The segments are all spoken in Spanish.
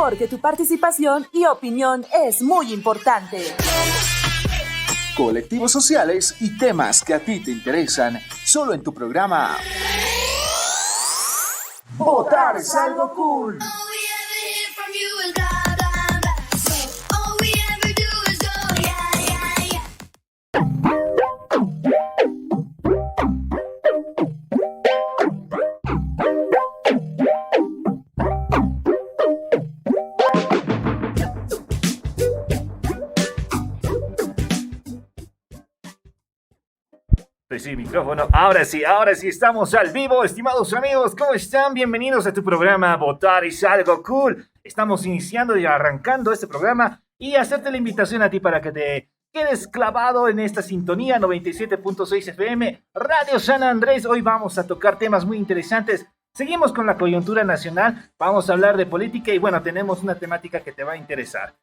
porque tu participación y opinión es muy importante. Colectivos sociales y temas que a ti te interesan, solo en tu programa. Votar es algo cool. Sí, micrófono. Ahora sí, estamos al vivo, estimados amigos, ¿cómo están? Bienvenidos a tu programa Votar es algo cool. Estamos iniciando y arrancando este programa y hacerte la invitación a ti para que te quedes clavado en esta sintonía 97.6 FM, Radio San Andrés. Hoy vamos a tocar temas muy interesantes. Seguimos con la coyuntura nacional, vamos a hablar de política y bueno, tenemos una temática que te va a interesar.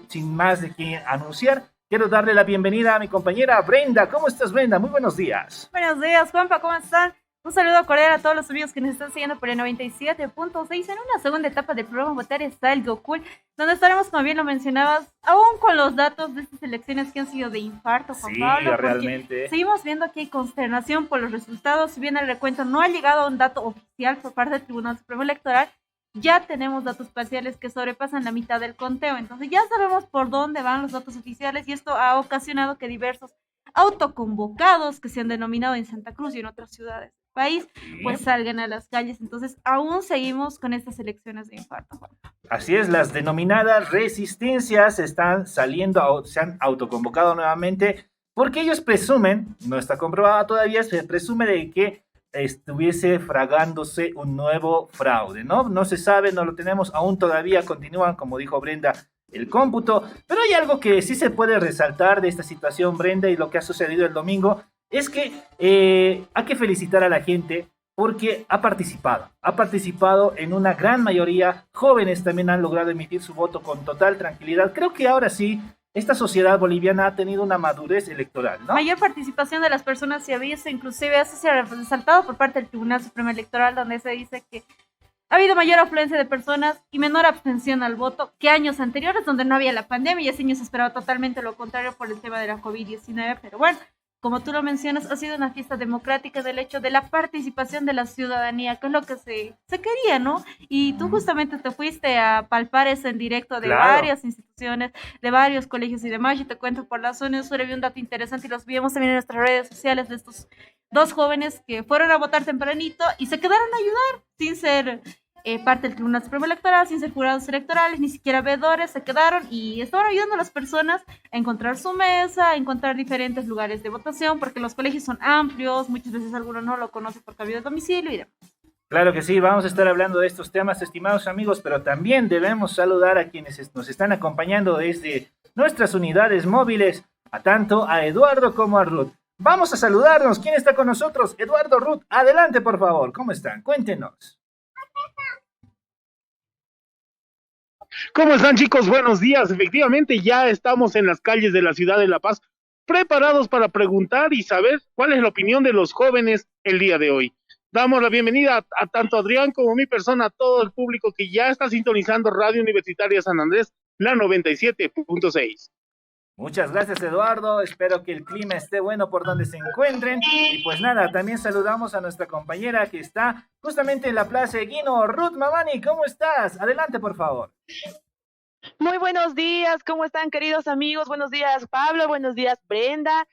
Sin más de qué anunciar, quiero darle la bienvenida a mi compañera Brenda. ¿Cómo estás, Brenda? Muy buenos días. Buenos días, Juanpa, ¿cómo están? Un saludo cordial a todos los amigos que nos están siguiendo por el 97.6 en una segunda etapa del programa Votar es algo cool, donde estaremos, como bien lo mencionabas, aún con los datos de estas elecciones que han sido de infarto, Juan Pablo. Realmente. Seguimos viendo que hay consternación por los resultados. Si bien el recuento no ha llegado a un dato oficial por parte del Tribunal Supremo Electoral, ya tenemos datos parciales que sobrepasan la mitad del conteo. Entonces ya sabemos por dónde van los datos oficiales y esto ha ocasionado que diversos autoconvocados que se han denominado en Santa Cruz y en otras ciudades del país, pues salgan a las calles. Entonces aún seguimos con estas elecciones de infarto. Así es, las denominadas resistencias están saliendo, se han autoconvocado nuevamente porque ellos presumen, no está comprobado todavía, se presume de que estuviese fragándose un nuevo fraude, ¿no? No se sabe, no lo tenemos, aún todavía continúan, como dijo Brenda, el cómputo, pero hay algo que sí se puede resaltar de esta situación, Brenda, y lo que ha sucedido el domingo, es que hay que felicitar a la gente porque ha participado en una gran mayoría, jóvenes también han logrado emitir su voto con total tranquilidad. Creo que ahora sí esta sociedad boliviana ha tenido una madurez electoral, ¿no? Mayor participación de las personas se ha visto, inclusive eso se ha resaltado por parte del Tribunal Supremo Electoral, donde se dice que ha habido mayor afluencia de personas y menor abstención al voto que años anteriores, donde no había la pandemia y ese año se esperaba totalmente lo contrario por el tema de la COVID-19, pero bueno, como tú lo mencionas, ha sido una fiesta democrática del hecho de la participación de la ciudadanía, que es lo que se quería, ¿no? Y tú justamente te fuiste a palpar eso en directo de varias instituciones, de varios colegios y demás. Y te cuento, por la zona sur había un dato interesante y los vimos también en nuestras redes sociales de estos dos jóvenes que fueron a votar tempranito y se quedaron a ayudar sin ser parte del Tribunal Supremo Electoral, sin ser jurados electorales, ni siquiera veedores, se quedaron y estaban ayudando a las personas a encontrar su mesa, a encontrar diferentes lugares de votación, porque los colegios son amplios, muchas veces alguno no lo conoce por cambio de domicilio y demás. Claro que sí, vamos a estar hablando de estos temas, estimados amigos, pero también debemos saludar a quienes nos están acompañando desde nuestras unidades móviles, tanto a Eduardo como a Ruth. Vamos a saludarnos. ¿Quién está con nosotros? Eduardo, Ruth, adelante por favor. ¿Cómo están? Cuéntenos. ¿Cómo están, chicos? Buenos días. Efectivamente, ya estamos en las calles de la ciudad de La Paz, preparados para preguntar y saber cuál es la opinión de los jóvenes el día de hoy. Damos la bienvenida a tanto Adrián como mi persona, a todo el público que ya está sintonizando Radio Universitaria San Andrés, la 97.6. Muchas gracias, Eduardo. Espero que el clima esté bueno por donde se encuentren. Y pues nada, también saludamos a nuestra compañera que está justamente en la Plaza Eguino. Ruth Mamani, ¿cómo estás? Adelante, por favor. Muy buenos días, ¿cómo están, queridos amigos? Buenos días, Pablo, buenos días, Brenda.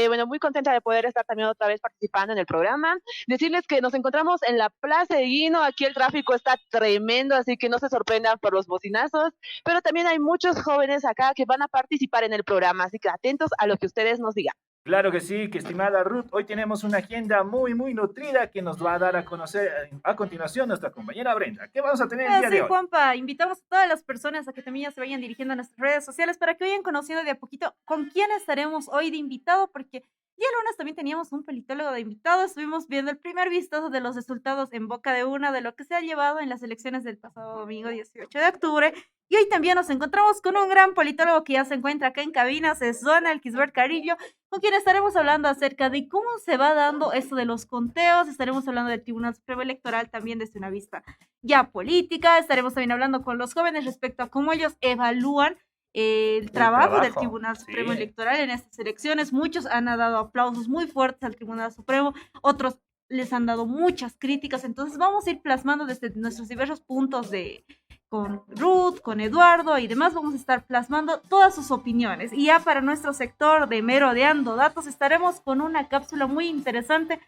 Bueno, muy contenta de poder estar también otra vez participando en el programa. Decirles que nos encontramos en la Plaza de Guino, aquí el tráfico está tremendo, así que no se sorprendan por los bocinazos, pero también hay muchos jóvenes acá que van a participar en el programa, así que atentos a lo que ustedes nos digan. Claro que sí, que estimada Ruth, hoy tenemos una agenda muy, muy nutrida que nos va a dar a conocer a continuación nuestra compañera Brenda. ¿Qué vamos a tener el día de hoy? Juanpa, invitamos a todas las personas a que también ya se vayan dirigiendo a nuestras redes sociales para que vayan conociendo de a poquito con quién estaremos hoy de invitado, porque Y el lunes también teníamos un politólogo de invitado. Estuvimos viendo el primer vistazo de los resultados en boca de una de lo que se ha llevado en las elecciones del pasado domingo 18 de octubre. Y hoy también nos encontramos con un gran politólogo que ya se encuentra acá en cabinas, es Donald Kisbert Carillo, con quien estaremos hablando acerca de cómo se va dando esto de los conteos. Estaremos hablando del Tribunal Supremo Electoral también desde una vista ya política. Estaremos también hablando con los jóvenes respecto a cómo ellos evalúan el trabajo del Tribunal Supremo Electoral en estas elecciones. Muchos han dado aplausos muy fuertes al Tribunal Supremo, otros les han dado muchas críticas. Entonces vamos a ir plasmando desde nuestros diversos puntos con Ruth, con Eduardo y demás, vamos a estar plasmando todas sus opiniones. Y ya para nuestro sector de Merodeando Datos estaremos con una cápsula muy interesante.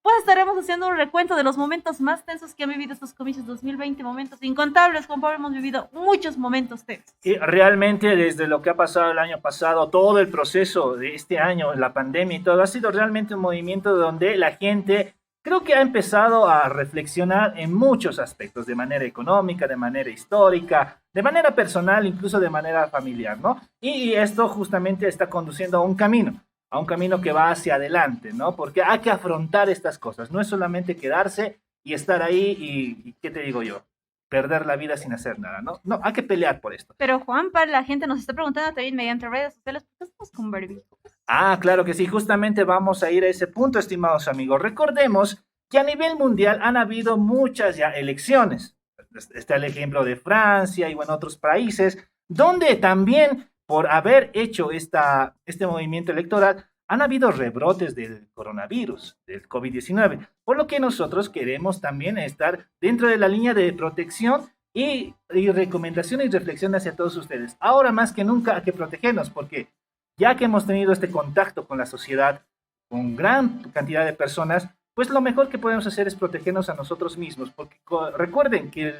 Pues estaremos haciendo un recuento de los momentos más tensos que han vivido estos comicios 2020, momentos incontables. Juan Pablo, hemos vivido muchos momentos tensos. Y realmente desde lo que ha pasado el año pasado, todo el proceso de este año, la pandemia y todo, ha sido realmente un movimiento donde la gente creo que ha empezado a reflexionar en muchos aspectos, de manera económica, de manera histórica, de manera personal, incluso de manera familiar, ¿no? Y esto justamente está conduciendo a un camino que va hacia adelante, ¿no? Porque hay que afrontar estas cosas, no es solamente quedarse y estar ahí y ¿qué te digo yo? Perder la vida sin hacer nada, ¿no? No, hay que pelear por esto. Pero Juan, para la gente nos está preguntando también mediante redes sociales, ¿por qué estamos con barbijo? Ah, claro que sí, justamente vamos a ir a ese punto, estimados amigos. Recordemos que a nivel mundial han habido muchas ya elecciones. Está el ejemplo de Francia y bueno, otros países, donde también por haber hecho este movimiento electoral, han habido rebrotes del coronavirus, del COVID-19, por lo que nosotros queremos también estar dentro de la línea de protección y recomendación y reflexión hacia todos ustedes. Ahora más que nunca hay que protegernos, porque ya que hemos tenido este contacto con la sociedad, con gran cantidad de personas, pues lo mejor que podemos hacer es protegernos a nosotros mismos, porque recuerden que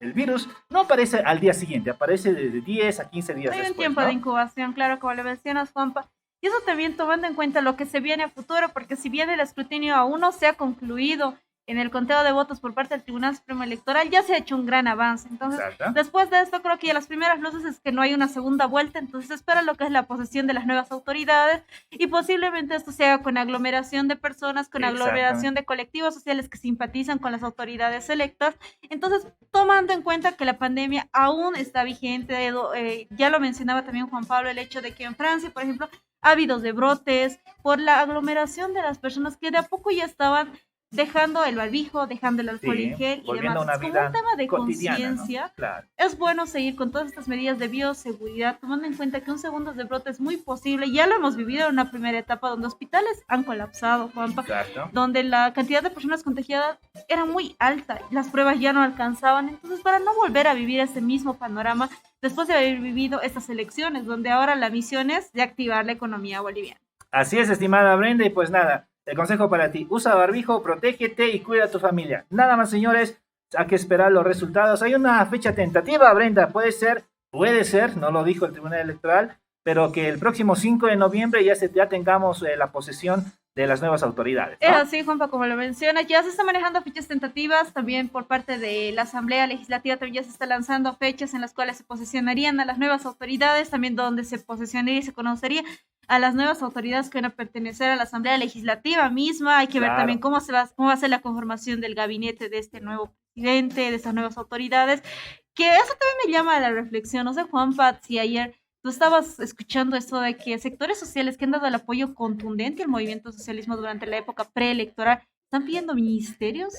el virus no aparece al día siguiente, aparece de 10 a 15 días después. Hay un tiempo, ¿no?, de incubación, claro, como le mencionas, Juanpa. Y eso también tomando en cuenta lo que se viene a futuro, porque si bien el escrutinio aún no se ha concluido en el conteo de votos por parte del Tribunal Supremo Electoral, ya se ha hecho un gran avance. Entonces, después de esto, creo que ya las primeras luces es que no hay una segunda vuelta, entonces espera lo que es la posesión de las nuevas autoridades y posiblemente esto se haga con aglomeración de personas, con aglomeración de colectivos sociales que simpatizan con las autoridades electas. Entonces, tomando en cuenta que la pandemia aún está vigente, ya lo mencionaba también Juan Pablo, el hecho de que en Francia, por ejemplo, ha habido de brotes por la aglomeración de las personas que de a poco ya estaban dejando el barbijo, dejando el alcohol en gel y demás. Una como vida un tema de conciencia, ¿no? Claro. Es bueno seguir con todas estas medidas de bioseguridad, tomando en cuenta que un segundo de brote es muy posible. Ya lo hemos vivido en una primera etapa donde hospitales han colapsado, Juanpa, donde la cantidad de personas contagiadas era muy alta, las pruebas ya no alcanzaban. Entonces, para no volver a vivir ese mismo panorama, después de haber vivido estas elecciones, donde ahora la misión es de activar la economía boliviana. Así es, estimada Brenda, y pues nada, el consejo para ti, usa barbijo, protégete y cuida a tu familia. Nada más, señores, hay que esperar los resultados. Hay una fecha tentativa, Brenda, puede ser, no lo dijo el Tribunal Electoral, pero que el próximo 5 de noviembre ya tengamos la posesión de las nuevas autoridades, ¿no? Es así, Juanpa, como lo mencionas, ya se está manejando fechas tentativas, también por parte de la Asamblea Legislativa también ya se está lanzando fechas en las cuales se posesionarían a las nuevas autoridades, también donde se posesionaría y se conocería a las nuevas autoridades que van a pertenecer a la Asamblea Legislativa misma. Hay que ver también cómo va a ser la conformación del gabinete de este nuevo presidente, de estas nuevas autoridades, que eso también me llama a la reflexión. No sé, Juanpa, si ayer tú estabas escuchando esto de que sectores sociales que han dado el apoyo contundente al movimiento socialismo durante la época preelectoral están pidiendo ministerios.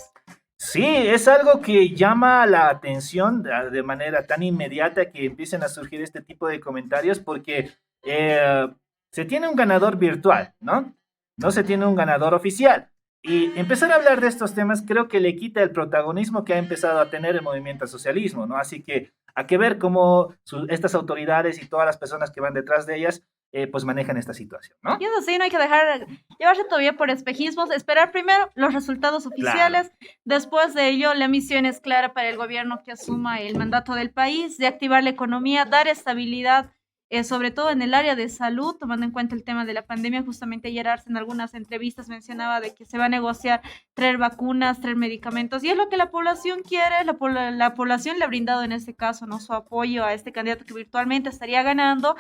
Sí, es algo que llama la atención de manera tan inmediata que empiecen a surgir este tipo de comentarios, porque se tiene un ganador virtual, ¿no? No se tiene un ganador oficial. Y empezar a hablar de estos temas creo que le quita el protagonismo que ha empezado a tener el movimiento al socialismo, ¿no? Así que hay que ver cómo estas autoridades y todas las personas que van detrás de ellas pues manejan esta situación, ¿no? Y eso sí, no hay que dejar llevarse todavía por espejismos, esperar primero los resultados oficiales, después de ello la misión es clara para el gobierno que asuma el mandato del país, de activar la economía, dar estabilidad, sobre todo en el área de salud, tomando en cuenta el tema de la pandemia. Justamente ayer Arce en algunas entrevistas mencionaba de que se va a negociar traer vacunas, traer medicamentos, y es lo que la población quiere. La población le ha brindado en este caso, ¿no?, su apoyo a este candidato que virtualmente estaría ganando.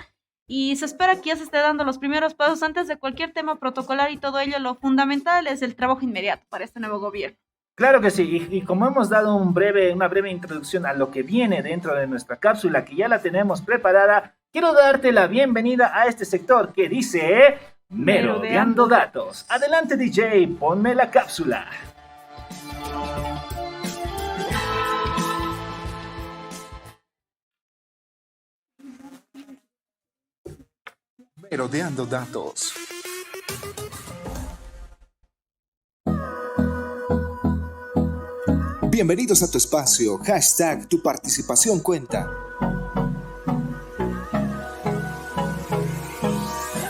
y se espera que ya se esté dando los primeros pasos antes de cualquier tema protocolar y todo ello. Lo fundamental es el trabajo inmediato para este nuevo gobierno. Claro que sí, y como hemos dado una breve introducción a lo que viene dentro de nuestra cápsula, que ya la tenemos preparada, quiero darte la bienvenida a este sector que dice Merodeando Datos. Adelante, DJ, ponme la cápsula. Merodeando Datos. Bienvenidos a tu espacio, hashtag tu participación cuenta.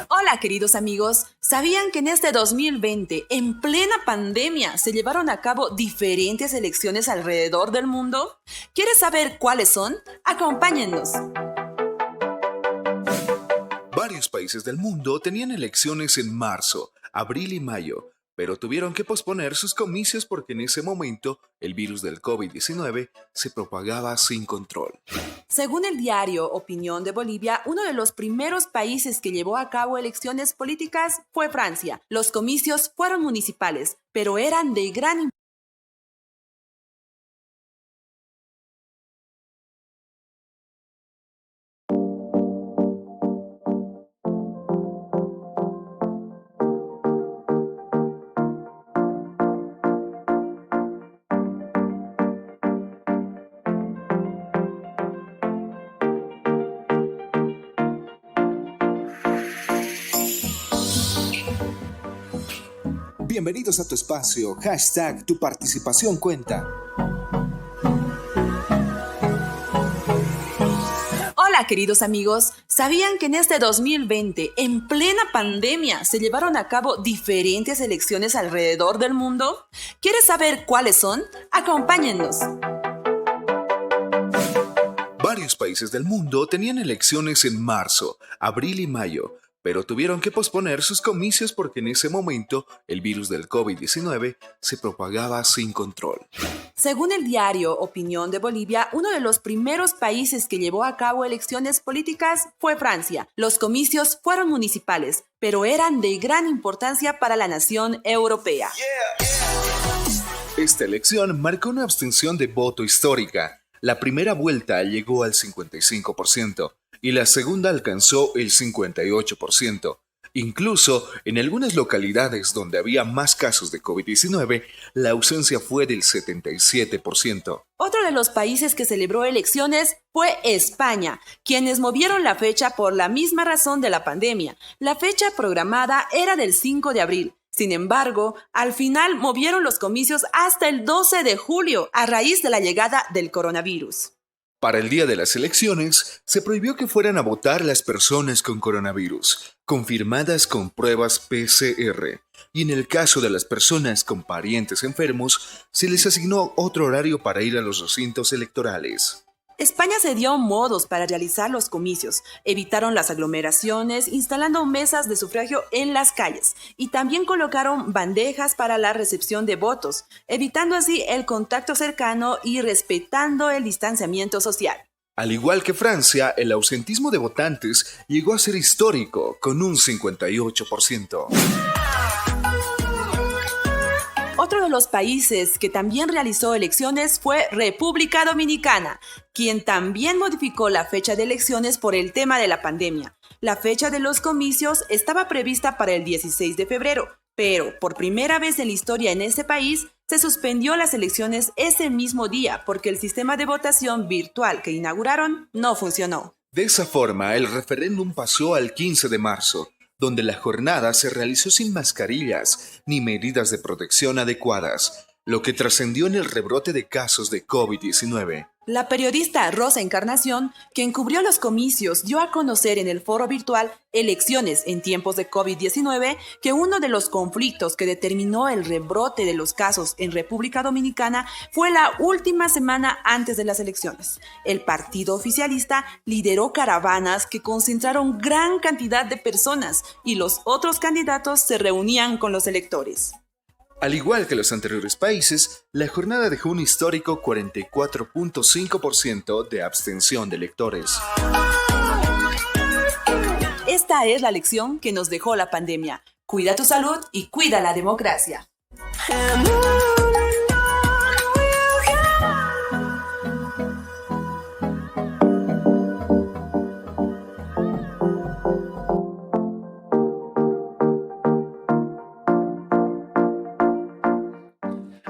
Hola queridos amigos, ¿sabían que en este 2020, en plena pandemia, se llevaron a cabo diferentes elecciones alrededor del mundo? ¿Quieres saber cuáles son? Acompáñennos. Varios países del mundo tenían elecciones en marzo, abril y mayo, pero tuvieron que posponer sus comicios porque en ese momento el virus del COVID-19 se propagaba sin control. Según el diario Opinión de Bolivia, uno de los primeros países que llevó a cabo elecciones políticas fue Francia. Los comicios fueron municipales, pero eran de gran importancia. Bienvenidos a tu espacio, hashtag tu participación cuenta. Hola queridos amigos, ¿sabían que en este 2020, en plena pandemia, se llevaron a cabo diferentes elecciones alrededor del mundo? ¿Quieres saber cuáles son? Acompáñennos. Varios países del mundo tenían elecciones en marzo, abril y mayo, pero tuvieron que posponer sus comicios porque en ese momento el virus del COVID-19 se propagaba sin control. Según el diario Opinión de Bolivia, uno de los primeros países que llevó a cabo elecciones políticas fue Francia. Los comicios fueron municipales, pero eran de gran importancia para la nación europea. Esta elección marcó una abstención de voto histórica. La primera vuelta llegó al 55% y la segunda alcanzó el 58%. Incluso en algunas localidades donde había más casos de COVID-19, la ausencia fue del 77%. Otro de los países que celebró elecciones fue España, quienes movieron la fecha por la misma razón de la pandemia. La fecha programada era del 5 de abril. Sin embargo, al final movieron los comicios hasta el 12 de julio a raíz de la llegada del coronavirus. Para el día de las elecciones, se prohibió que fueran a votar las personas con coronavirus, confirmadas con pruebas PCR, y en el caso de las personas con parientes enfermos, se les asignó otro horario para ir a los recintos electorales. España se dio modos para realizar los comicios, evitaron las aglomeraciones, instalando mesas de sufragio en las calles y también colocaron bandejas para la recepción de votos, evitando así el contacto cercano y respetando el distanciamiento social. Al igual que Francia, el ausentismo de votantes llegó a ser histórico, con un 58%. Otro de los países que también realizó elecciones fue República Dominicana, quien también modificó la fecha de elecciones por el tema de la pandemia. La fecha de los comicios estaba prevista para el 16 de febrero, pero por primera vez en la historia en ese país se suspendió las elecciones ese mismo día porque el sistema de votación virtual que inauguraron no funcionó. De esa forma, el referéndum pasó al 15 de marzo, donde la jornada se realizó sin mascarillas ni medidas de protección adecuadas, lo que trascendió en el rebrote de casos de COVID-19. La periodista Rosa Encarnación, quien cubrió los comicios, dio a conocer en el foro virtual Elecciones en tiempos de COVID-19 que uno de los conflictos que determinó el rebrote de los casos en República Dominicana fue la última semana antes de las elecciones. El partido oficialista lideró caravanas que concentraron gran cantidad de personas y los otros candidatos se reunían con los electores. Al igual que los anteriores países, la jornada dejó un histórico 44.5% de abstención de electores. esta es la lección que nos dejó la pandemia. Cuida tu salud y cuida la democracia.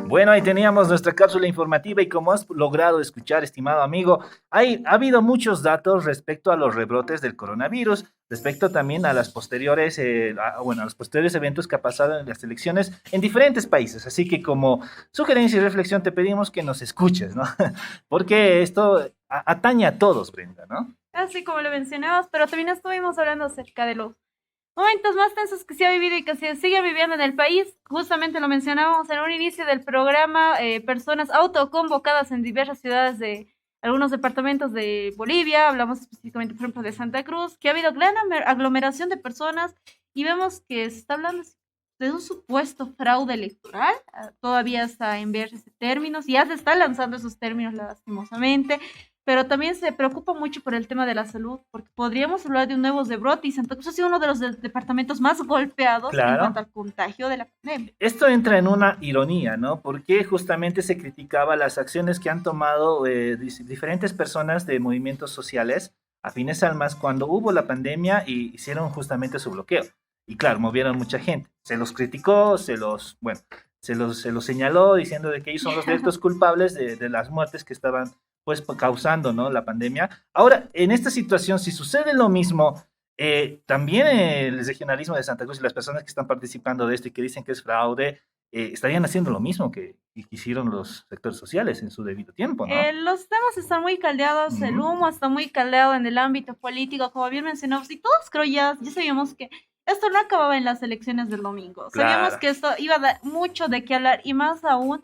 Bueno, ahí teníamos nuestra cápsula informativa y como has logrado escuchar, estimado amigo, ha habido muchos datos respecto a los rebrotes del coronavirus, respecto también a las posteriores, a los posteriores eventos que ha pasado en las elecciones en diferentes países. Así que como sugerencia y reflexión te pedimos que nos escuches, ¿no? Porque esto atañe a todos, Brenda, ¿no? Así como lo mencionabas, pero también estuvimos hablando acerca de los momentos más tensos que se ha vivido y que se sigue viviendo en el país. Justamente lo mencionábamos en un inicio del programa, personas autoconvocadas en diversas ciudades de algunos departamentos de Bolivia, hablamos específicamente, por ejemplo, de Santa Cruz, que ha habido gran aglomeración de personas y vemos que se está hablando de un supuesto fraude electoral. Todavía está en verse ese términos, ya se está lanzando esos términos lastimosamente, pero también se preocupa mucho por el tema de la salud, porque podríamos hablar de un nuevo rebrote y Santa Cruz ha sido uno de los departamentos más golpeados en cuanto al contagio de la pandemia. Esto entra en una ironía, ¿no? Porque justamente se criticaba las acciones que han tomado diferentes personas de movimientos sociales afines al MAS cuando hubo la pandemia y hicieron justamente su bloqueo. Y claro, movieron mucha gente. Se los criticó, se los señaló diciendo de que ellos son los directos culpables de las muertes que estaban pues causando, ¿no?, la pandemia. Ahora, en esta situación, si sucede lo mismo, también el regionalismo de Santa Cruz y las personas que están participando de esto y que dicen que es fraude, estarían haciendo lo mismo que hicieron los sectores sociales en su debido tiempo, ¿no? Los temas están muy caldeados, el humo está muy caldeado en el ámbito político, como bien mencionamos, y todos creo ya sabíamos que esto no acababa en las elecciones del domingo. Claro. Sabíamos que esto iba a dar mucho de qué hablar y más aún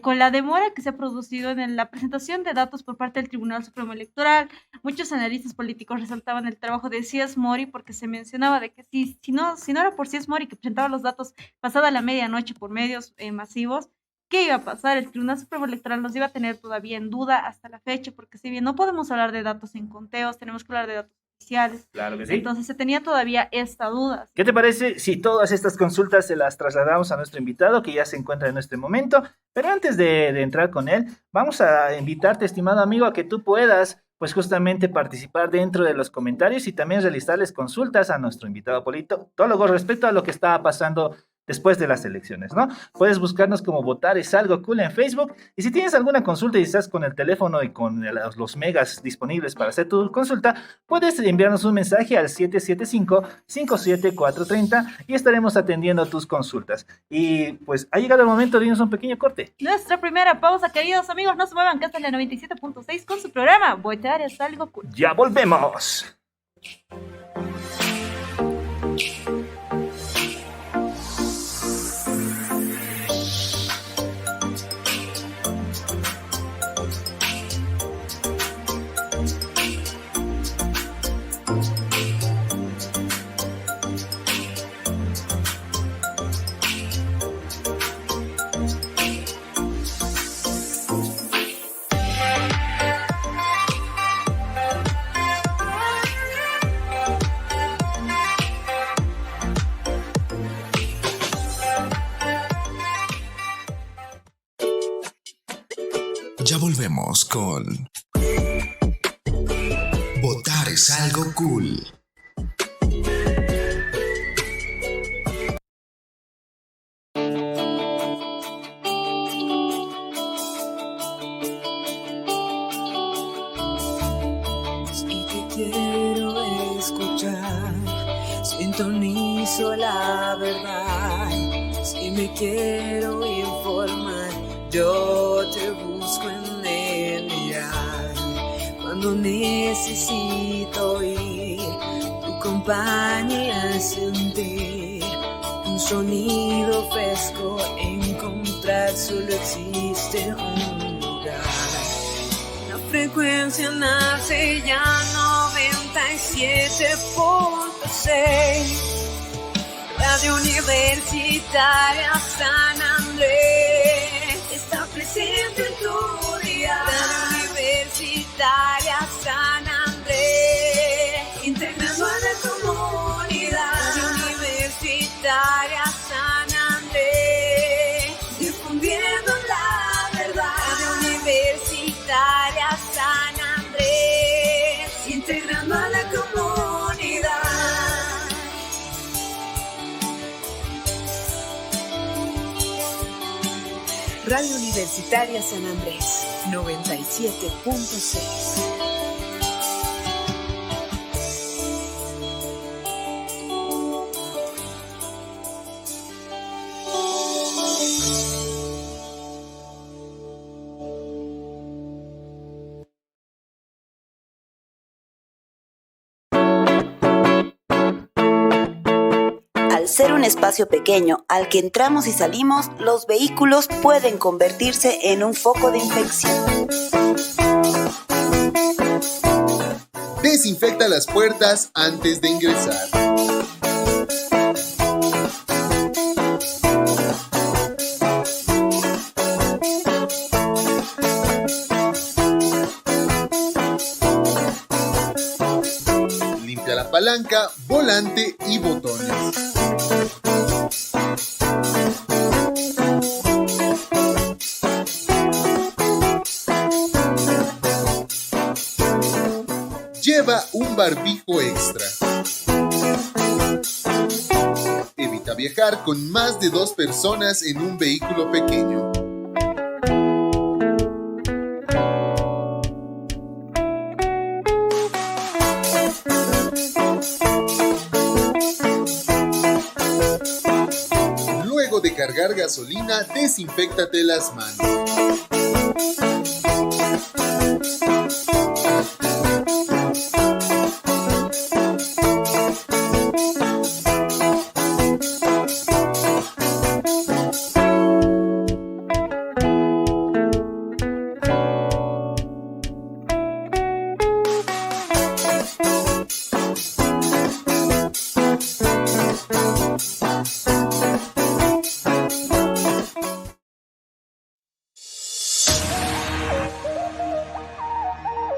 con la demora que se ha producido en la presentación de datos por parte del Tribunal Supremo Electoral. Muchos analistas políticos resaltaban el trabajo de Cías Mori porque se mencionaba de que si no era por Cías Mori que presentaba los datos pasada la medianoche por medios masivos, ¿qué iba a pasar? El Tribunal Supremo Electoral nos iba a tener todavía en duda hasta la fecha, porque si bien no podemos hablar de datos en conteos, tenemos que hablar de datos oficiales. Claro que sí. Entonces se tenía todavía esta duda. ¿Qué te parece si todas estas consultas se las trasladamos a nuestro invitado que ya se encuentra en este momento? Pero antes de entrar con él, vamos a invitarte, estimado amigo, a que tú puedas pues justamente participar dentro de los comentarios y también realizarles consultas a nuestro invitado politólogo respecto a lo que estaba pasando después de las elecciones, ¿no? Puedes buscarnos como Votar es algo cool en Facebook y si tienes alguna consulta y estás con el teléfono y con los megas disponibles para hacer tu consulta, puedes enviarnos un mensaje al 775-57430 y estaremos atendiendo tus consultas. Y pues ha llegado el momento de irnos a un pequeño corte. Nuestra primera pausa, queridos amigos, no se muevan, que está en la 97.6 con su programa Votar es algo cool. ¡Ya volvemos! Ya volvemos con Votar es algo cool. Si te quiero escuchar, sintonizo la verdad. Si me quiero informar, yo te busco en el dial. Cuando necesito oír tu compañía, sentir un sonido fresco, encontrar solo existe un lugar. La frecuencia nace ya 97.6. Radio Universitaria San Andrés está presente en tu día. Radio Universitaria San Andrés, integrando a la comunidad. Radio Universitaria San Andrés, 97.6. Al ser un espacio pequeño al que entramos y salimos, los vehículos pueden convertirse en un foco de infección. Desinfecta las puertas antes de ingresar. Limpia la palanca, volante y botones. Lleva un barbijo extra. Evita viajar con más de 2 personas en un vehículo pequeño. Luego de cargar gasolina, desinféctate las manos.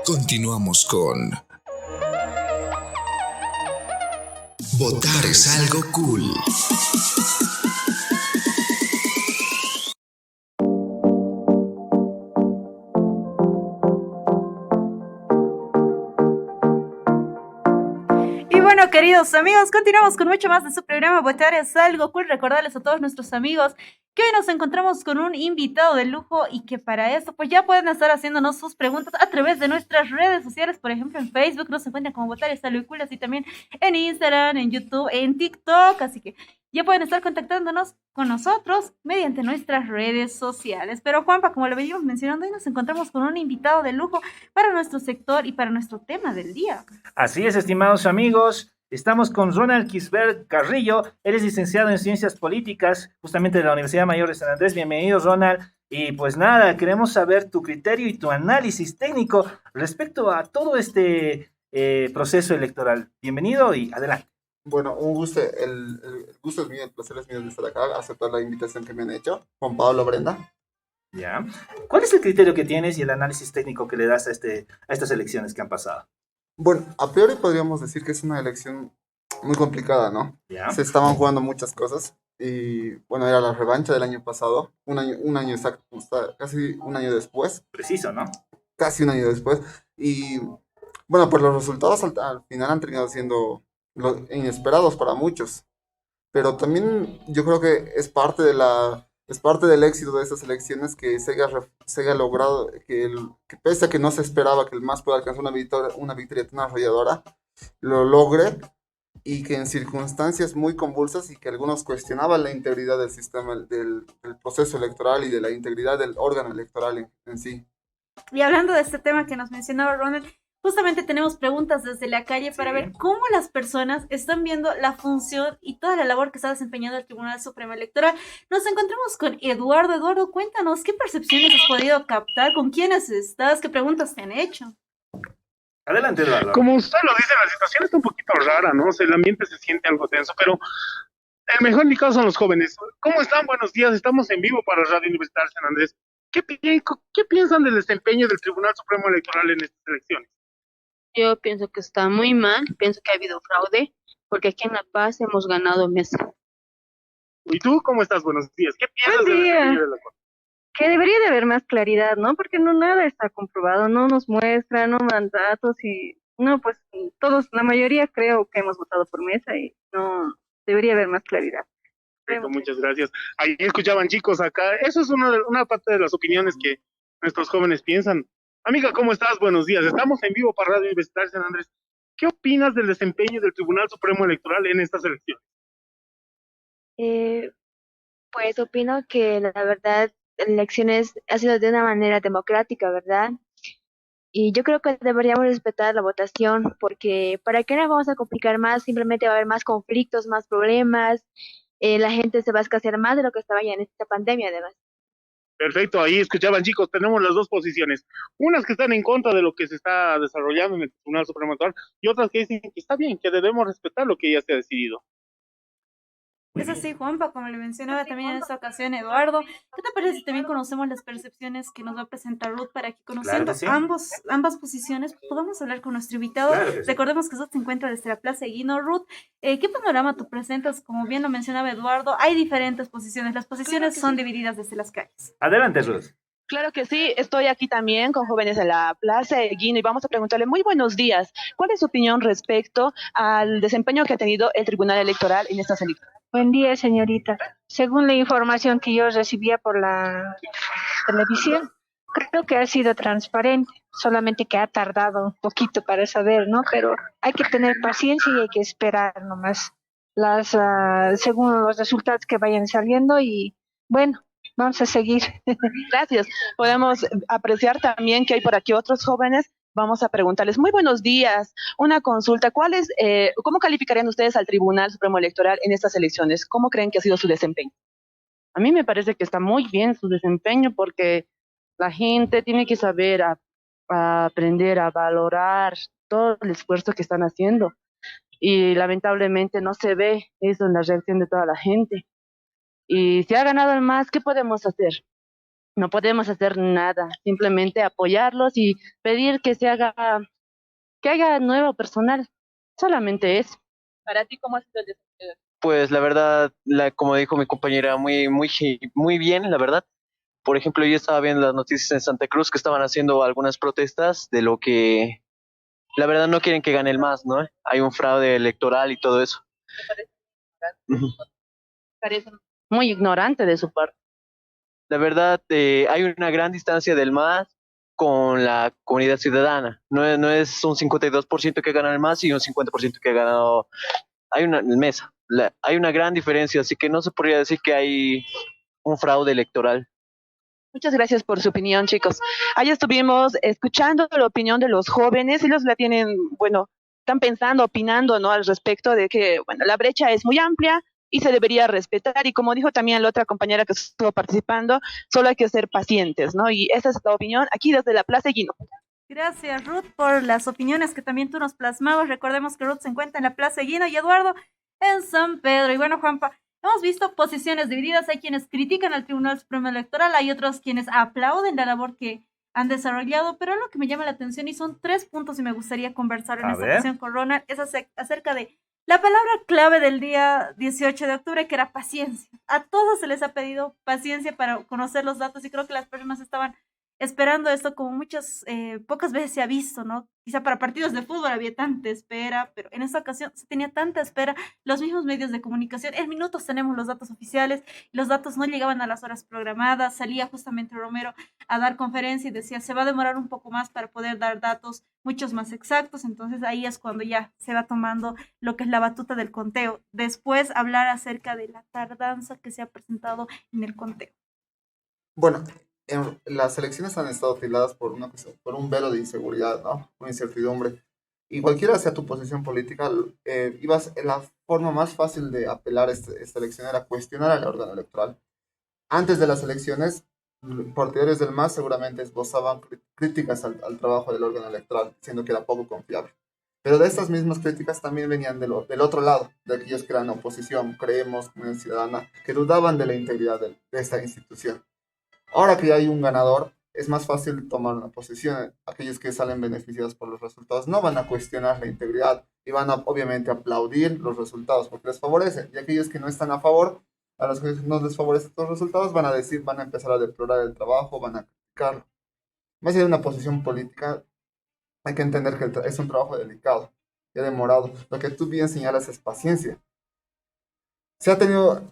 Continuamos con Votar es algo cool. Y bueno, queridos amigos, continuamos con mucho más de su programa Votar es algo cool. Recordarles a todos nuestros amigos que hoy nos encontramos con un invitado de lujo y que para eso pues ya pueden estar haciéndonos sus preguntas a través de nuestras redes sociales. Por ejemplo, en Facebook nos encuentran como Votar es algo cool, así también en Instagram, en YouTube, en TikTok. Así que ya pueden estar contactándonos con nosotros mediante nuestras redes sociales. Pero Juanpa, como lo venimos mencionando, hoy nos encontramos con un invitado de lujo para nuestro sector y para nuestro tema del día. Así es, estimados amigos. Estamos con Ronald Kisberg Carrillo. Él es licenciado en Ciencias Políticas, justamente de la Universidad Mayor de San Andrés. Bienvenido, Ronald. Y pues nada, queremos saber tu criterio y tu análisis técnico respecto a todo este proceso electoral. Bienvenido y adelante. Bueno, un gusto, el gusto es mío, el placer es mío de estar acá, aceptar la invitación que me han hecho. Juan Pablo, Brenda. Ya. ¿Cuál es el criterio que tienes y el análisis técnico que le das a estas elecciones que han pasado? Bueno, a priori podríamos decir que es una elección muy complicada, ¿no? Ya. Se estaban jugando muchas cosas y, bueno, era la revancha del año pasado, un año exacto, casi un año después. Preciso, ¿no? Casi un año después. Y, bueno, pues los resultados al final han terminado siendo inesperados para muchos. Pero también yo creo que es parte del éxito de estas elecciones que se haya logrado que pese a que no se esperaba que el MAS pueda alcanzar una victoria tan arrolladora, lo logre, y que en circunstancias muy convulsas y que algunos cuestionaban la integridad del sistema, del proceso electoral y de la integridad del órgano electoral en sí. Y hablando de este tema que nos mencionaba Ronald, justamente tenemos preguntas desde la calle para ver cómo las personas están viendo la función y toda la labor que está desempeñando el Tribunal Supremo Electoral. Nos encontramos con Eduardo. Eduardo, cuéntanos, ¿qué percepciones has podido captar? ¿Con quiénes estás? ¿Qué preguntas te han hecho? Adelante, Eduardo. Como usted lo dice, la situación está un poquito rara, ¿no? O sea, el ambiente se siente algo tenso, pero el mejor indicado son los jóvenes. ¿Cómo están? Buenos días, estamos en vivo para Radio Universitaria San Andrés. ¿Qué piensan del desempeño del Tribunal Supremo Electoral en estas elecciones? Yo pienso que está muy mal, pienso que ha habido fraude, porque aquí en La Paz hemos ganado mesa. ¿Y tú cómo estás? Buenos días. ¿Qué piensas del desempeño de la Corte? Que debería de haber más claridad, ¿no? Porque no nada está comprobado, no nos muestran, no mandatos y no, pues todos, la mayoría creo que hemos votado por mesa y no debería haber más claridad. Perfecto, muchas gracias. Ahí escuchaban, chicos, acá. Eso es una parte de las opiniones que nuestros jóvenes piensan. Amiga, ¿cómo estás? Buenos días. Estamos en vivo para Radio Universitaria San Andrés. ¿Qué opinas del desempeño del Tribunal Supremo Electoral en estas elecciones? Pues opino que la verdad, elecciones ha sido de una manera democrática, ¿verdad? Y yo creo que deberíamos respetar la votación, porque ¿para qué nos vamos a complicar más? Simplemente va a haber más conflictos, más problemas, la gente se va a escasear más de lo que estaba ya en esta pandemia, además. Perfecto, ahí escuchaban, chicos, tenemos las dos posiciones. Unas que están en contra de lo que se está desarrollando en el Tribunal Supremo Electoral y otras que dicen que está bien, que debemos respetar lo que ya se ha decidido. Es así, Juanpa, como le mencionaba también en esta ocasión Eduardo. ¿Qué te parece si también conocemos las percepciones que nos va a presentar Ruth para que conociendo Claro que sí. ambas posiciones podamos hablar con nuestro invitado? Claro que sí. Recordemos que Ruth se encuentra desde la Plaza Eguino. Ruth, ¿qué panorama tú presentas? Como bien lo mencionaba Eduardo, hay diferentes posiciones. Las posiciones son divididas desde las calles. Adelante, Ruth. Claro que sí, estoy aquí también con jóvenes en la Plaza Eguino y vamos a preguntarle, muy buenos días, ¿cuál es su opinión respecto al desempeño que ha tenido el Tribunal Electoral en estas elecciones? Buen día, señorita. Según la información que yo recibía por la televisión, creo que ha sido transparente, solamente que ha tardado un poquito para saber, ¿no? Pero hay que tener paciencia y hay que esperar nomás según los resultados que vayan saliendo y bueno, vamos a seguir. Gracias. Podemos apreciar también que hay por aquí otros jóvenes. Vamos a preguntarles, muy buenos días, una consulta, ¿cómo calificarían ustedes al Tribunal Supremo Electoral en estas elecciones? ¿Cómo creen que ha sido su desempeño? A mí me parece que está muy bien su desempeño porque la gente tiene que saber a aprender a valorar todo el esfuerzo que están haciendo y lamentablemente no se ve eso en la reacción de toda la gente. Y si ha ganado el MAS, ¿qué podemos hacer? No podemos hacer nada, simplemente apoyarlos y pedir que haya nuevo personal, solamente eso. Para ti, ¿cómo ha sido el desempeño? Pues la verdad, como dijo mi compañera, muy bien, la verdad. Por ejemplo, yo estaba viendo las noticias en Santa Cruz que estaban haciendo algunas protestas de lo que, la verdad, no quieren que gane el MAS, ¿no? Hay un fraude electoral y todo eso. Parece muy ignorante de su parte. La verdad, hay una gran distancia del MAS con la comunidad ciudadana. No es un 52% que gana el MAS y un 50% que ha ganado. Hay una mesa. Hay una gran diferencia, así que no se podría decir que hay un fraude electoral. Muchas gracias por su opinión, chicos. Ahí estuvimos escuchando la opinión de los jóvenes. Ellos la tienen, bueno, están pensando, opinando, ¿no? Al respecto de que, bueno, la brecha es muy amplia y se debería respetar. Y como dijo también la otra compañera que estuvo participando, solo hay que ser pacientes, ¿no? Y esa es la opinión aquí desde la Plaza Eguino. Gracias, Ruth, por las opiniones que también tú nos plasmabas. Recordemos que Ruth se encuentra en la Plaza Eguino y Eduardo en San Pedro. Y bueno, Juanpa, hemos visto posiciones divididas. Hay quienes critican al Tribunal Supremo Electoral, hay otros quienes aplauden la labor que han desarrollado, pero lo que me llama la atención, y son 3 puntos y me gustaría conversar en esta ocasión con Ronald, es acerca de la palabra clave del día 18 de octubre, que era paciencia. A todos se les ha pedido paciencia para conocer los datos y creo que las personas estaban esperando esto como pocas veces se ha visto, ¿no? Quizá para partidos de fútbol había tanta espera, pero en esta ocasión se tenía tanta espera. Los mismos medios de comunicación, en minutos tenemos los datos oficiales, y los datos no llegaban a las horas programadas. Salía justamente Romero a dar conferencia y decía, se va a demorar un poco más para poder dar datos muchos más exactos. Entonces ahí es cuando ya se va tomando lo que es la batuta del conteo. Después hablar acerca de la tardanza que se ha presentado en el conteo. Bueno, las elecciones han estado tildadas por un velo de inseguridad, ¿no? Una incertidumbre. Y cualquiera sea tu posición política, la forma más fácil de apelar esta elección era cuestionar al órgano electoral. Antes de las elecciones, partidarios del MAS seguramente esbozaban críticas al trabajo del órgano electoral, diciendo que era poco confiable. Pero de estas mismas críticas también venían del otro lado, de aquellos que eran oposición, creemos, comunidad ciudadana, que dudaban de la integridad de esta institución. Ahora que ya hay un ganador, es más fácil tomar una posición. Aquellos que salen beneficiados por los resultados no van a cuestionar la integridad y van a, obviamente, aplaudir los resultados porque les favorece. Y aquellos que no están a favor, a los que no les favorecen estos resultados, van a empezar a deplorar el trabajo, van a criticarlo. Más allá de una posición política, hay que entender que es un trabajo delicado y demorado. Lo que tú bien señalas es paciencia. Se ha tenido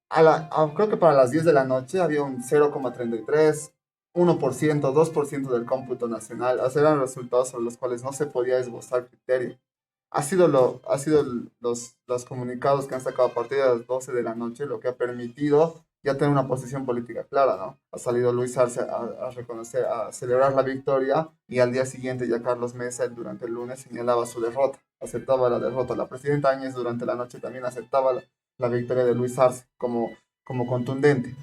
creo que para las 10 de la noche había un 0,33, 1%, 2% del cómputo nacional. O sea, eran resultados sobre los cuales no se podía esbozar criterio. Los comunicados que han sacado a partir de las 12 de la noche lo que ha permitido ya tener una posición política clara, ¿no? Ha salido Luis Arce a reconocer, a celebrar la victoria, y al día siguiente ya Carlos Mesa durante el lunes señalaba su derrota, aceptaba la derrota. La presidenta Áñez durante la noche también aceptaba la victoria de Luis Arce como contundente.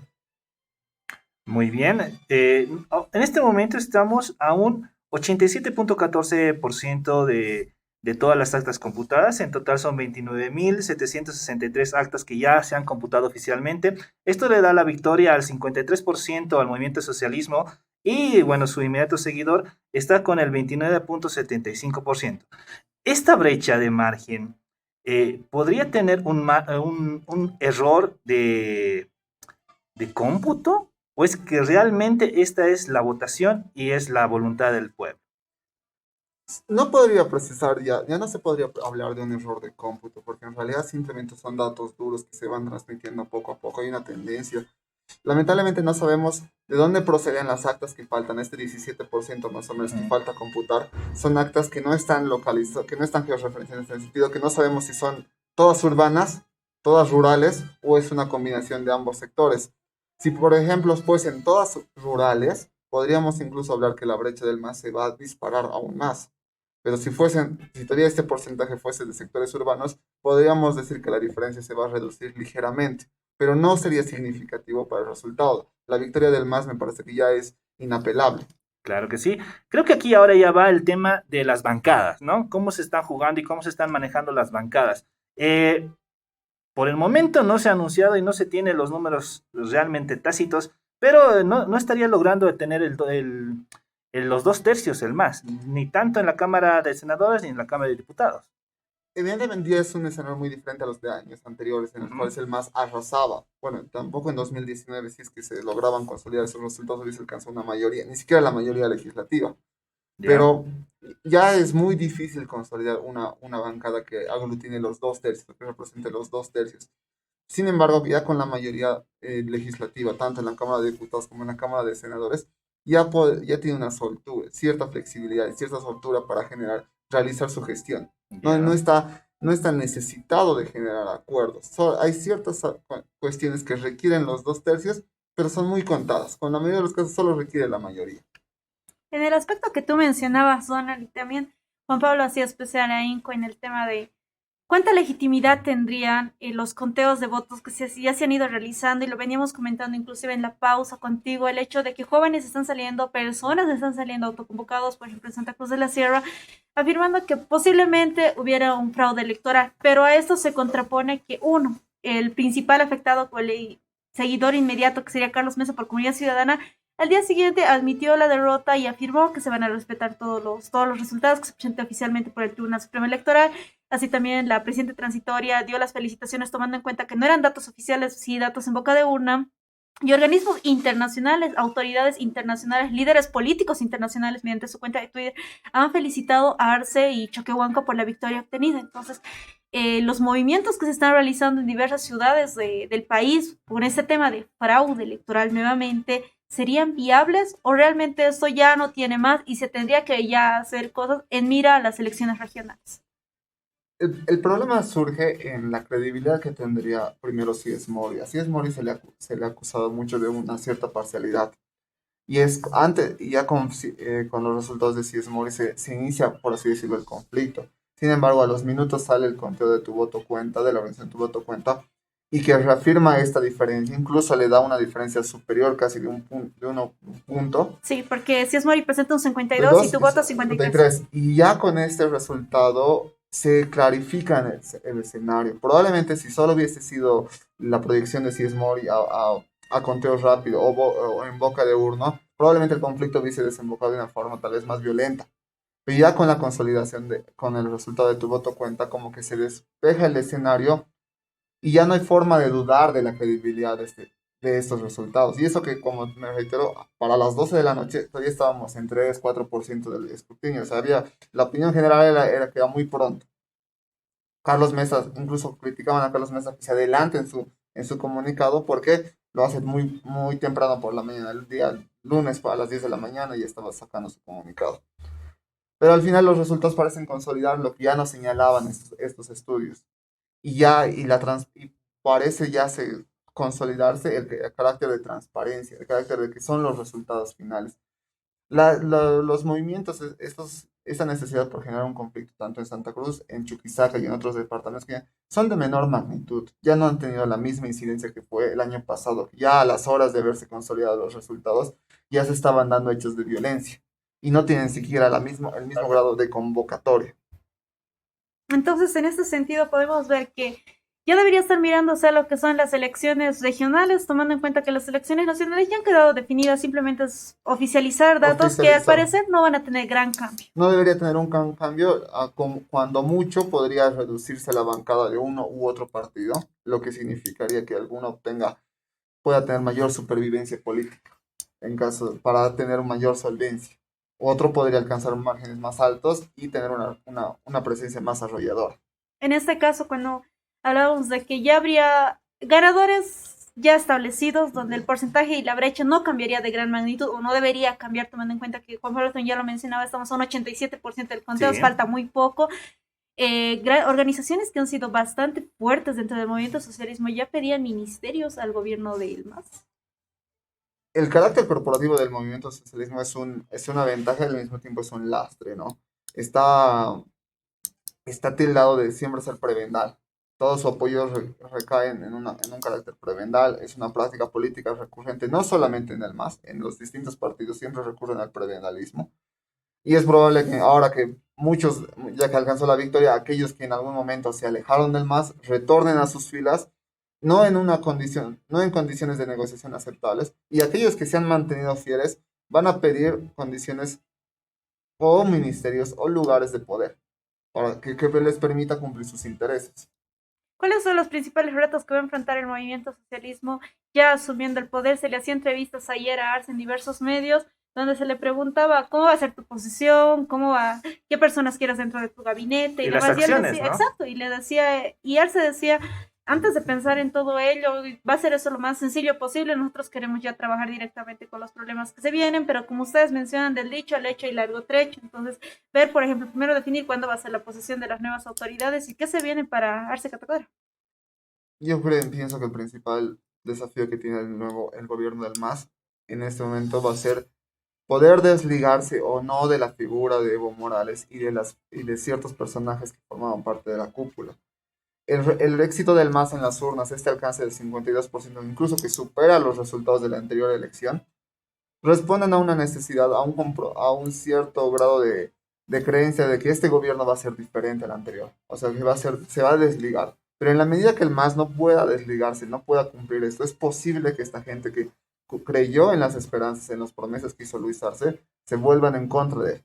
Muy bien. En este momento estamos a un 87.14% de todas las actas computadas. En total son 29.763 actas que ya se han computado oficialmente. Esto le da la victoria al 53% al Movimiento Socialismo, y bueno, su inmediato seguidor está con el 29.75%. Esta brecha de margen podría tener un error de cómputo, o es que realmente esta es la votación y es la voluntad del pueblo. No podría precisar, ya no se podría hablar de un error de cómputo, porque en realidad simplemente son datos duros que se van transmitiendo poco a poco. Hay una tendencia. Lamentablemente no sabemos de dónde proceden las actas que faltan. Este 17% más o menos que falta computar son actas que no están localizadas, que no están georreferenciadas, en el sentido que no sabemos si son todas urbanas, todas rurales, o es una combinación de ambos sectores. Si por ejemplo fuesen todas rurales, podríamos incluso hablar que la brecha del MAS se va a disparar aún más. Pero si todavía este porcentaje fuese de sectores urbanos, podríamos decir que la diferencia se va a reducir ligeramente, pero no sería significativo para el resultado. La victoria del MAS me parece que ya es inapelable. Claro que sí. Creo que aquí ahora ya va el tema de las bancadas, ¿no? Cómo se están jugando y cómo se están manejando las bancadas. Por el momento no se ha anunciado y no se tiene los números realmente tácitos, pero no estaría logrando tener los 2/3 el MAS, ni tanto en la Cámara de Senadores ni en la Cámara de Diputados. Evidentemente es un escenario muy diferente a los de años anteriores, en los cuales el MAS arrasaba. Bueno, tampoco en 2019, si es que se lograban consolidar esos resultados, hubiese alcanzado una mayoría, ni siquiera la mayoría legislativa. Pero ya es muy difícil consolidar una bancada que aglutine los 2/3, que represente los 2/3. Sin embargo, ya con la mayoría legislativa, tanto en la Cámara de Diputados como en la Cámara de Senadores, ya tiene una soltura, cierta flexibilidad y cierta soltura para realizar su gestión. No está necesitado de generar acuerdos. Hay ciertas cuestiones que requieren los 2/3, pero son muy contadas. Con la mayoría de los casos solo requiere la mayoría. En el aspecto que tú mencionabas, Donald, y también Juan Pablo hacía especial ahínco en el tema de cuánta legitimidad tendrían los conteos de votos que ya se han ido realizando, y lo veníamos comentando inclusive en la pausa contigo, el hecho de que jóvenes están saliendo, personas están saliendo autoconvocados, por ejemplo en Santa Cruz de la Sierra, afirmando que posiblemente hubiera un fraude electoral, pero a esto se contrapone que el principal afectado con el seguidor inmediato, que sería Carlos Mesa por Comunidad Ciudadana, al día siguiente admitió la derrota y afirmó que se van a respetar todos los resultados que se presenten oficialmente por el Tribunal Supremo Electoral. Así también la presidenta transitoria dio las felicitaciones tomando en cuenta que no eran datos oficiales, sí datos en boca de urna. Y organismos internacionales, autoridades internacionales, líderes políticos internacionales, mediante su cuenta de Twitter, han felicitado a Arce y Choquehuanca por la victoria obtenida. Entonces, los movimientos que se están realizando en diversas ciudades del país por este tema de fraude electoral nuevamente, ¿serían viables o realmente esto ya no tiene más y se tendría que ya hacer cosas en mira a las elecciones regionales? El problema surge en la credibilidad que tendría primero Sies Mori. A Sies Mori se le ha acusado mucho de una cierta parcialidad. Y ya con los resultados de Sies Mori se inicia, por así decirlo, el conflicto. Sin embargo, a los minutos sale el conteo de Tu Voto Cuenta, de la organización Tu Voto Cuenta, y que reafirma esta diferencia, incluso le da una diferencia superior casi de un punto. Sí, porque Sies Mori presenta un 52 y Tu Voto 53. Y ya con este resultado se clarifica el escenario. Probablemente si solo hubiese sido la proyección de Sies Mori a conteo rápido o en boca de urna, probablemente el conflicto hubiese desembocado de una forma tal vez más violenta. Pero ya con la consolidación, con el resultado de Tu Voto Cuenta, como que se despeja el escenario y ya no hay forma de dudar de la credibilidad de estos resultados. Y eso que, como me reitero, para las 12 de la noche todavía estábamos en 3-4% del escrutinio. O sea, la opinión general era que era muy pronto. Carlos Mesa, incluso criticaban a Carlos Mesa que se adelante en su comunicado, porque lo hace muy, muy temprano por la mañana, el día lunes a las 10 de la mañana y estaba sacando su comunicado. Pero al final los resultados parecen consolidar lo que ya nos señalaban estos estudios. Y parece ya consolidarse el carácter de transparencia, el carácter de que son los resultados finales. Los movimientos, esta necesidad por generar un conflicto, tanto en Santa Cruz, en Chuquisaca y en otros departamentos, que son de menor magnitud, ya no han tenido la misma incidencia que fue el año pasado, ya a las horas de haberse consolidado los resultados, ya se estaban dando hechos de violencia y no tienen siquiera el mismo grado de convocatoria. Entonces, en este sentido, podemos ver que ya debería estar mirándose a lo que son las elecciones regionales, tomando en cuenta que las elecciones nacionales ya han quedado definidas, simplemente es oficializar datos que al parecer no van a tener gran cambio. No debería tener un gran cambio, cuando mucho podría reducirse la bancada de uno u otro partido, lo que significaría que alguno pueda tener mayor supervivencia política, para tener mayor solvencia. Otro podría alcanzar márgenes más altos y tener una presencia más arrolladora. En este caso, cuando hablábamos de que ya habría ganadores ya establecidos, donde el porcentaje y la brecha no cambiaría de gran magnitud, o no debería cambiar, tomando en cuenta que Juan Pablo ya lo mencionaba, estamos a un 87% del conteo, sí, falta muy poco. Organizaciones que han sido bastante fuertes dentro del movimiento socialismo ya pedían ministerios al gobierno de Ilmas. El carácter corporativo del movimiento socialismo es una ventaja y al mismo tiempo es un lastre, ¿no? Está tildado de siempre ser prebendal. Todo su apoyo recae en un carácter prebendal. Es una práctica política recurrente, no solamente en el MAS, en los distintos partidos siempre recurren al prebendalismo. Y es probable que ahora que muchos, ya que alcanzó la victoria, aquellos que en algún momento se alejaron del MAS, retornen a sus filas, no en condiciones de negociación aceptables, y aquellos que se han mantenido fieles van a pedir condiciones o ministerios o lugares de poder para que les permita cumplir sus intereses. ¿Cuáles son los principales retos que va a enfrentar el movimiento socialismo ya asumiendo el poder? Se le hacía entrevistas ayer a Arce en diversos medios donde se le preguntaba cómo va a ser tu posición, qué personas quieras dentro de tu gabinete. Y las acciones, decía, ¿no? Exacto, y Arce decía, antes de pensar en todo ello, va a ser eso lo más sencillo posible. Nosotros queremos ya trabajar directamente con los problemas que se vienen, pero como ustedes mencionan, del dicho al hecho y largo trecho. Entonces, ver, por ejemplo, primero definir cuándo va a ser la posesión de las nuevas autoridades y qué se viene para Arce Catacora. Yo pienso que el principal desafío que tiene el gobierno del MAS en este momento va a ser poder desligarse o no de la figura de Evo Morales y de ciertos personajes que formaban parte de la cúpula. El éxito del MAS en las urnas, este alcance del 52%, incluso que supera los resultados de la anterior elección, responden a una necesidad, a un cierto grado de creencia de que este gobierno va a ser diferente al anterior. O sea, que se va a desligar. Pero en la medida que el MAS no pueda desligarse, no pueda cumplir esto, es posible que esta gente que creyó en las esperanzas, en las promesas que hizo Luis Arce, se vuelvan en contra de él.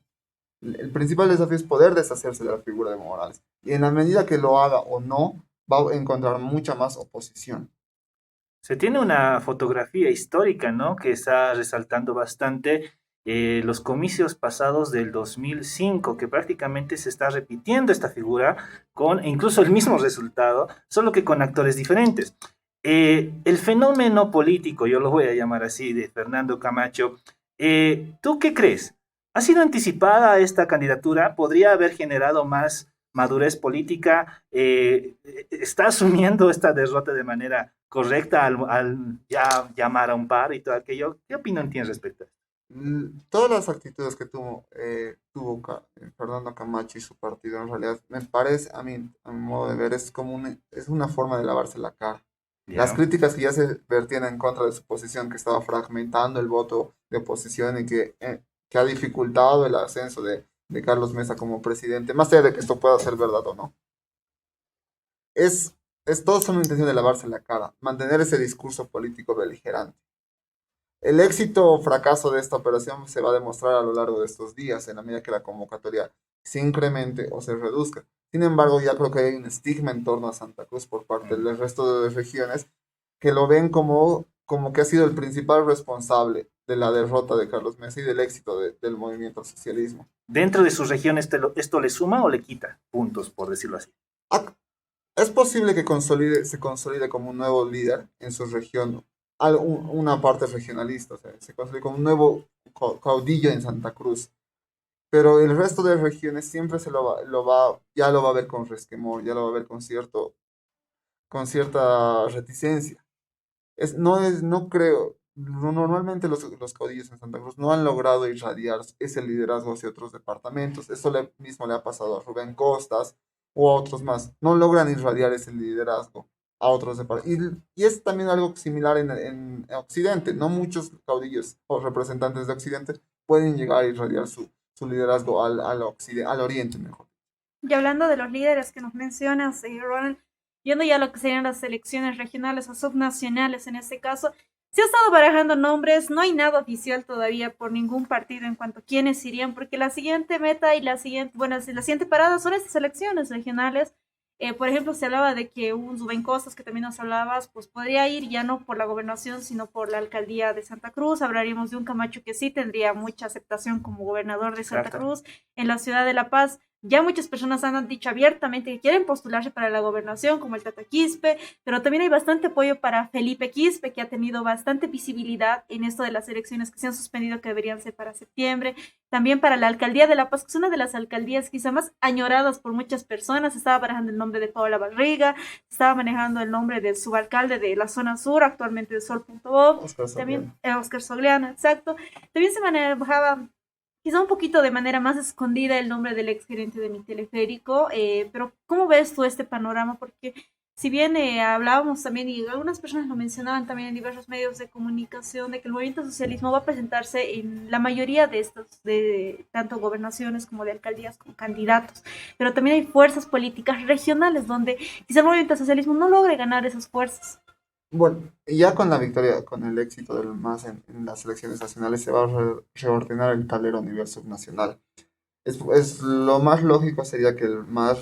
El principal desafío es poder deshacerse de la figura de Morales. Y en la medida que lo haga o no, va a encontrar mucha más oposición. Se tiene una fotografía histórica, ¿no?, que está resaltando bastante los comicios pasados del 2005, que prácticamente se está repitiendo esta figura con incluso el mismo resultado, solo que con actores diferentes. El fenómeno político, yo lo voy a llamar así, de Fernando Camacho, ¿tú qué crees? ¿Ha sido anticipada esta candidatura? ¿Podría haber generado más madurez política? ¿Está asumiendo esta derrota de manera correcta al ya llamar a un par y todo aquello? ¿Qué opinión tienes respecto a esto? Todas las actitudes que tuvo Fernando Camacho y su partido, en realidad, me parece, a mi modo de ver, es una forma de lavarse la cara. Las críticas que ya se vertían en contra de su posición, que estaba fragmentando el voto de oposición y que ha dificultado el ascenso de Carlos Mesa como presidente, más allá de que esto pueda ser verdad o no. Es todo una intención de lavarse la cara, mantener ese discurso político beligerante. El éxito o fracaso de esta operación se va a demostrar a lo largo de estos días, en la medida que la convocatoria se incremente o se reduzca. Sin embargo, ya creo que hay un estigma en torno a Santa Cruz por parte del resto de regiones que lo ven como que ha sido el principal responsable de la derrota de Carlos Mesa y del éxito del movimiento al socialismo. ¿Dentro de sus regiones esto le suma o le quita puntos, por decirlo así? Es posible que se consolide como un nuevo líder en su región, una parte regionalista, o sea, se consolide como un nuevo caudillo en Santa Cruz. Pero el resto de regiones siempre ya lo va a ver con resquemor, ya lo va a ver con cierta reticencia. No creo, normalmente los caudillos en Santa Cruz no han logrado irradiar ese liderazgo hacia otros departamentos. Eso mismo le ha pasado a Rubén Costas o a otros más. No logran irradiar ese liderazgo a otros departamentos. Y es también algo similar en Occidente. No muchos caudillos o representantes de Occidente pueden llegar a irradiar su liderazgo al oriente mejor. Y hablando de los líderes que nos mencionas, Ronald, yendo ya a lo que serían las elecciones regionales o subnacionales en este caso, se ha estado barajando nombres, no hay nada oficial todavía por ningún partido en cuanto a quiénes irían, porque la siguiente meta y la siguiente parada son estas elecciones regionales. Por ejemplo, se hablaba de que un Rubén Costas, que también nos hablabas, pues podría ir ya no por la gobernación, sino por la alcaldía de Santa Cruz. Hablaríamos de un Camacho que sí tendría mucha aceptación como gobernador de Santa Cruz. En la ciudad de La Paz, ya muchas personas han dicho abiertamente que quieren postularse para la gobernación, como el Tata Quispe, pero también hay bastante apoyo para Felipe Quispe, que ha tenido bastante visibilidad en esto de las elecciones que se han suspendido, que deberían ser para septiembre. También para la alcaldía de La Paz, que es una de las alcaldías quizá más añoradas por muchas personas. Estaba barajando el nombre de Paola Barriga, estaba manejando el nombre del subalcalde de la zona sur, actualmente de Sol.bo, también Oscar Sogliano, exacto. También se manejaba quizá un poquito de manera más escondida el nombre del exgerente de mi teleférico, pero ¿cómo ves tú este panorama? Porque si bien hablábamos también, y algunas personas lo mencionaban también en diversos medios de comunicación, de que el movimiento socialismo va a presentarse en la mayoría de estos, de tanto gobernaciones como de alcaldías, como candidatos, pero también hay fuerzas políticas regionales donde quizá el movimiento socialismo no logre ganar esas fuerzas. Bueno, ya con la victoria, con el éxito del MAS en las elecciones nacionales, se va a reordenar el tablero a nivel subnacional. Lo más lógico sería que el MAS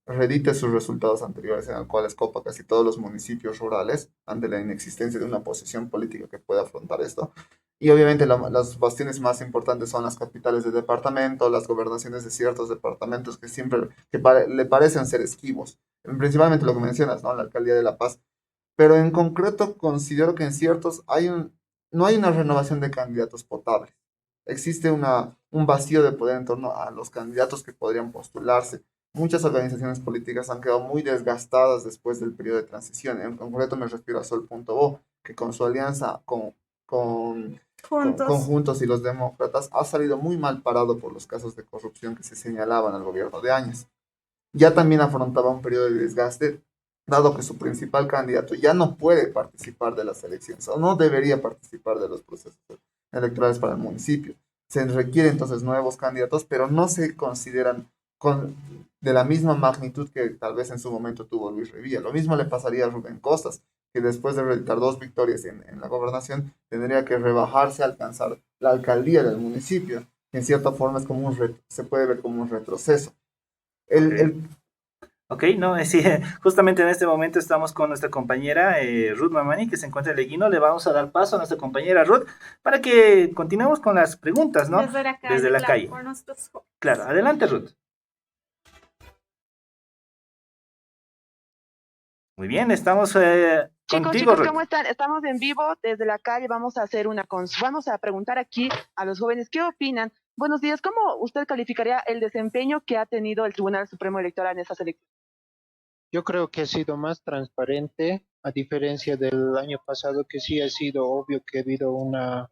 redite sus resultados anteriores, en los cuales copa casi todos los municipios rurales, ante la inexistencia de una posición política que pueda afrontar esto. Y obviamente las bastiones más importantes son las capitales de departamento, las gobernaciones de ciertos departamentos que siempre le parecen ser esquivos. Principalmente lo que mencionas, ¿no? La alcaldía de La Paz, pero en concreto considero que en ciertos no hay una renovación de candidatos potables. Existe un vacío de poder en torno a los candidatos que podrían postularse. Muchas organizaciones políticas han quedado muy desgastadas después del periodo de transición. En concreto me refiero a Sol.bo, que con su alianza con Juntos y los Demócratas ha salido muy mal parado por los casos de corrupción que se señalaban al gobierno de Áñez. Ya también afrontaba un periodo de desgaste, dado que su principal candidato ya no puede participar de las elecciones o no debería participar de los procesos electorales para el municipio. Se requieren entonces nuevos candidatos, pero no se consideran de la misma magnitud que tal vez en su momento tuvo Luis Revilla. Lo mismo le pasaría a Rubén Costas, que después de reeditar 2 victorias en la gobernación, tendría que rebajarse a alcanzar la alcaldía del municipio, que en cierta forma es como se puede ver como un retroceso. Ok, no, sí, justamente en este momento estamos con nuestra compañera Ruth Mamani, que se encuentra en Leguino. Le vamos a dar paso a nuestra compañera Ruth para que continuemos con las preguntas, ¿no? Desde la calle. Claro, adelante, Ruth. Muy bien, estamos contigo, Chicos, ¿cómo están? Estamos en vivo desde la calle. Vamos a preguntar aquí a los jóvenes qué opinan. Buenos días, ¿cómo usted calificaría el desempeño que ha tenido el Tribunal Supremo Electoral en estas elecciones? Yo creo que ha sido más transparente, a diferencia del año pasado, que sí ha sido obvio que ha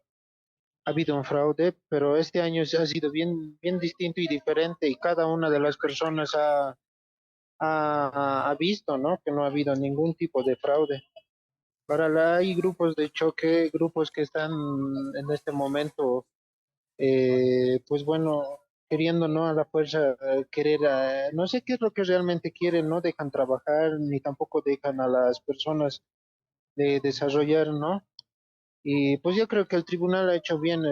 habido un fraude, pero este año ha sido bien, bien distinto y diferente, y cada una de las personas ha visto, ¿no? Que no ha habido ningún tipo de fraude. Hay grupos de choque, grupos que están en este momento, pues bueno, queriendo, ¿no? A la fuerza querer, no sé qué es lo que realmente quieren, no dejan trabajar ni tampoco dejan a las personas de desarrollar, ¿no? Y pues yo creo que el tribunal ha hecho bien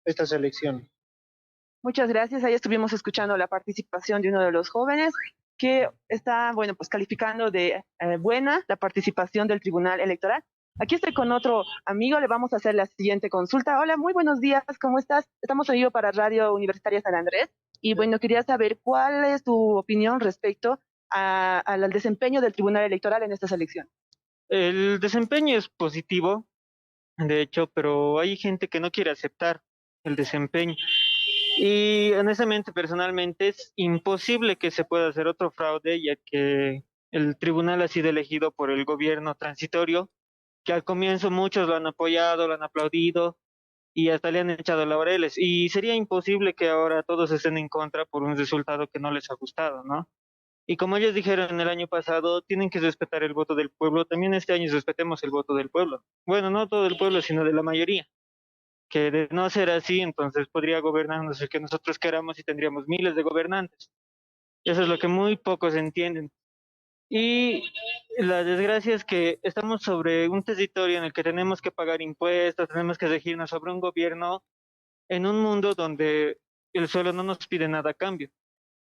esta selección. Muchas gracias. Ahí estuvimos escuchando la participación de uno de los jóvenes que está, bueno, pues calificando de buena la participación del Tribunal Electoral. Aquí estoy con otro amigo, le vamos a hacer la siguiente consulta. Hola, muy buenos días, ¿cómo estás? Estamos en vivo para Radio Universitaria San Andrés y bueno, quería saber cuál es tu opinión respecto al desempeño del Tribunal Electoral en estas elecciones? El desempeño es positivo, de hecho, pero hay gente que no quiere aceptar el desempeño. Y honestamente, personalmente, es imposible que se pueda hacer otro fraude, ya que el tribunal ha sido elegido por el gobierno transitorio, que al comienzo muchos lo han apoyado, lo han aplaudido y hasta le han echado laureles. Y sería imposible que ahora todos estén en contra por un resultado que no les ha gustado, ¿no? Y como ellos dijeron el año pasado, tienen que respetar el voto del pueblo. También este año respetemos el voto del pueblo. Bueno, no todo el pueblo, sino de la mayoría. Que de no ser así, entonces podría gobernarnos el que nosotros queramos y tendríamos miles de gobernantes. Eso es lo que muy pocos entienden. Y la desgracia es que estamos sobre un territorio en el que tenemos que pagar impuestos, tenemos que regirnos sobre un gobierno en un mundo donde el suelo no nos pide nada a cambio.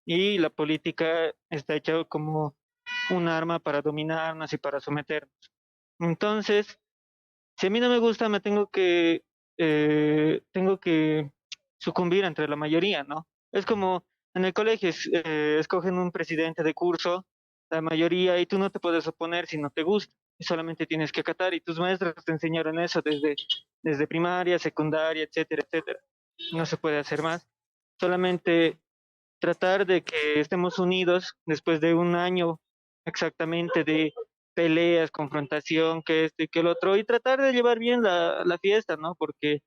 Y la política está hecha como un arma para dominarnos y para someternos. Entonces, si a mí no me gusta, tengo que sucumbir entre la mayoría, ¿no? Es como en el colegio, escogen un presidente de curso, la mayoría, y tú no te puedes oponer si no te gusta, y solamente tienes que acatar, y tus maestros te enseñaron eso desde primaria, secundaria, etcétera, etcétera. No se puede hacer más. Solamente tratar de que estemos unidos después de un año exactamente de peleas, confrontación, que esto y que el otro, y tratar de llevar bien la fiesta, ¿no? Porque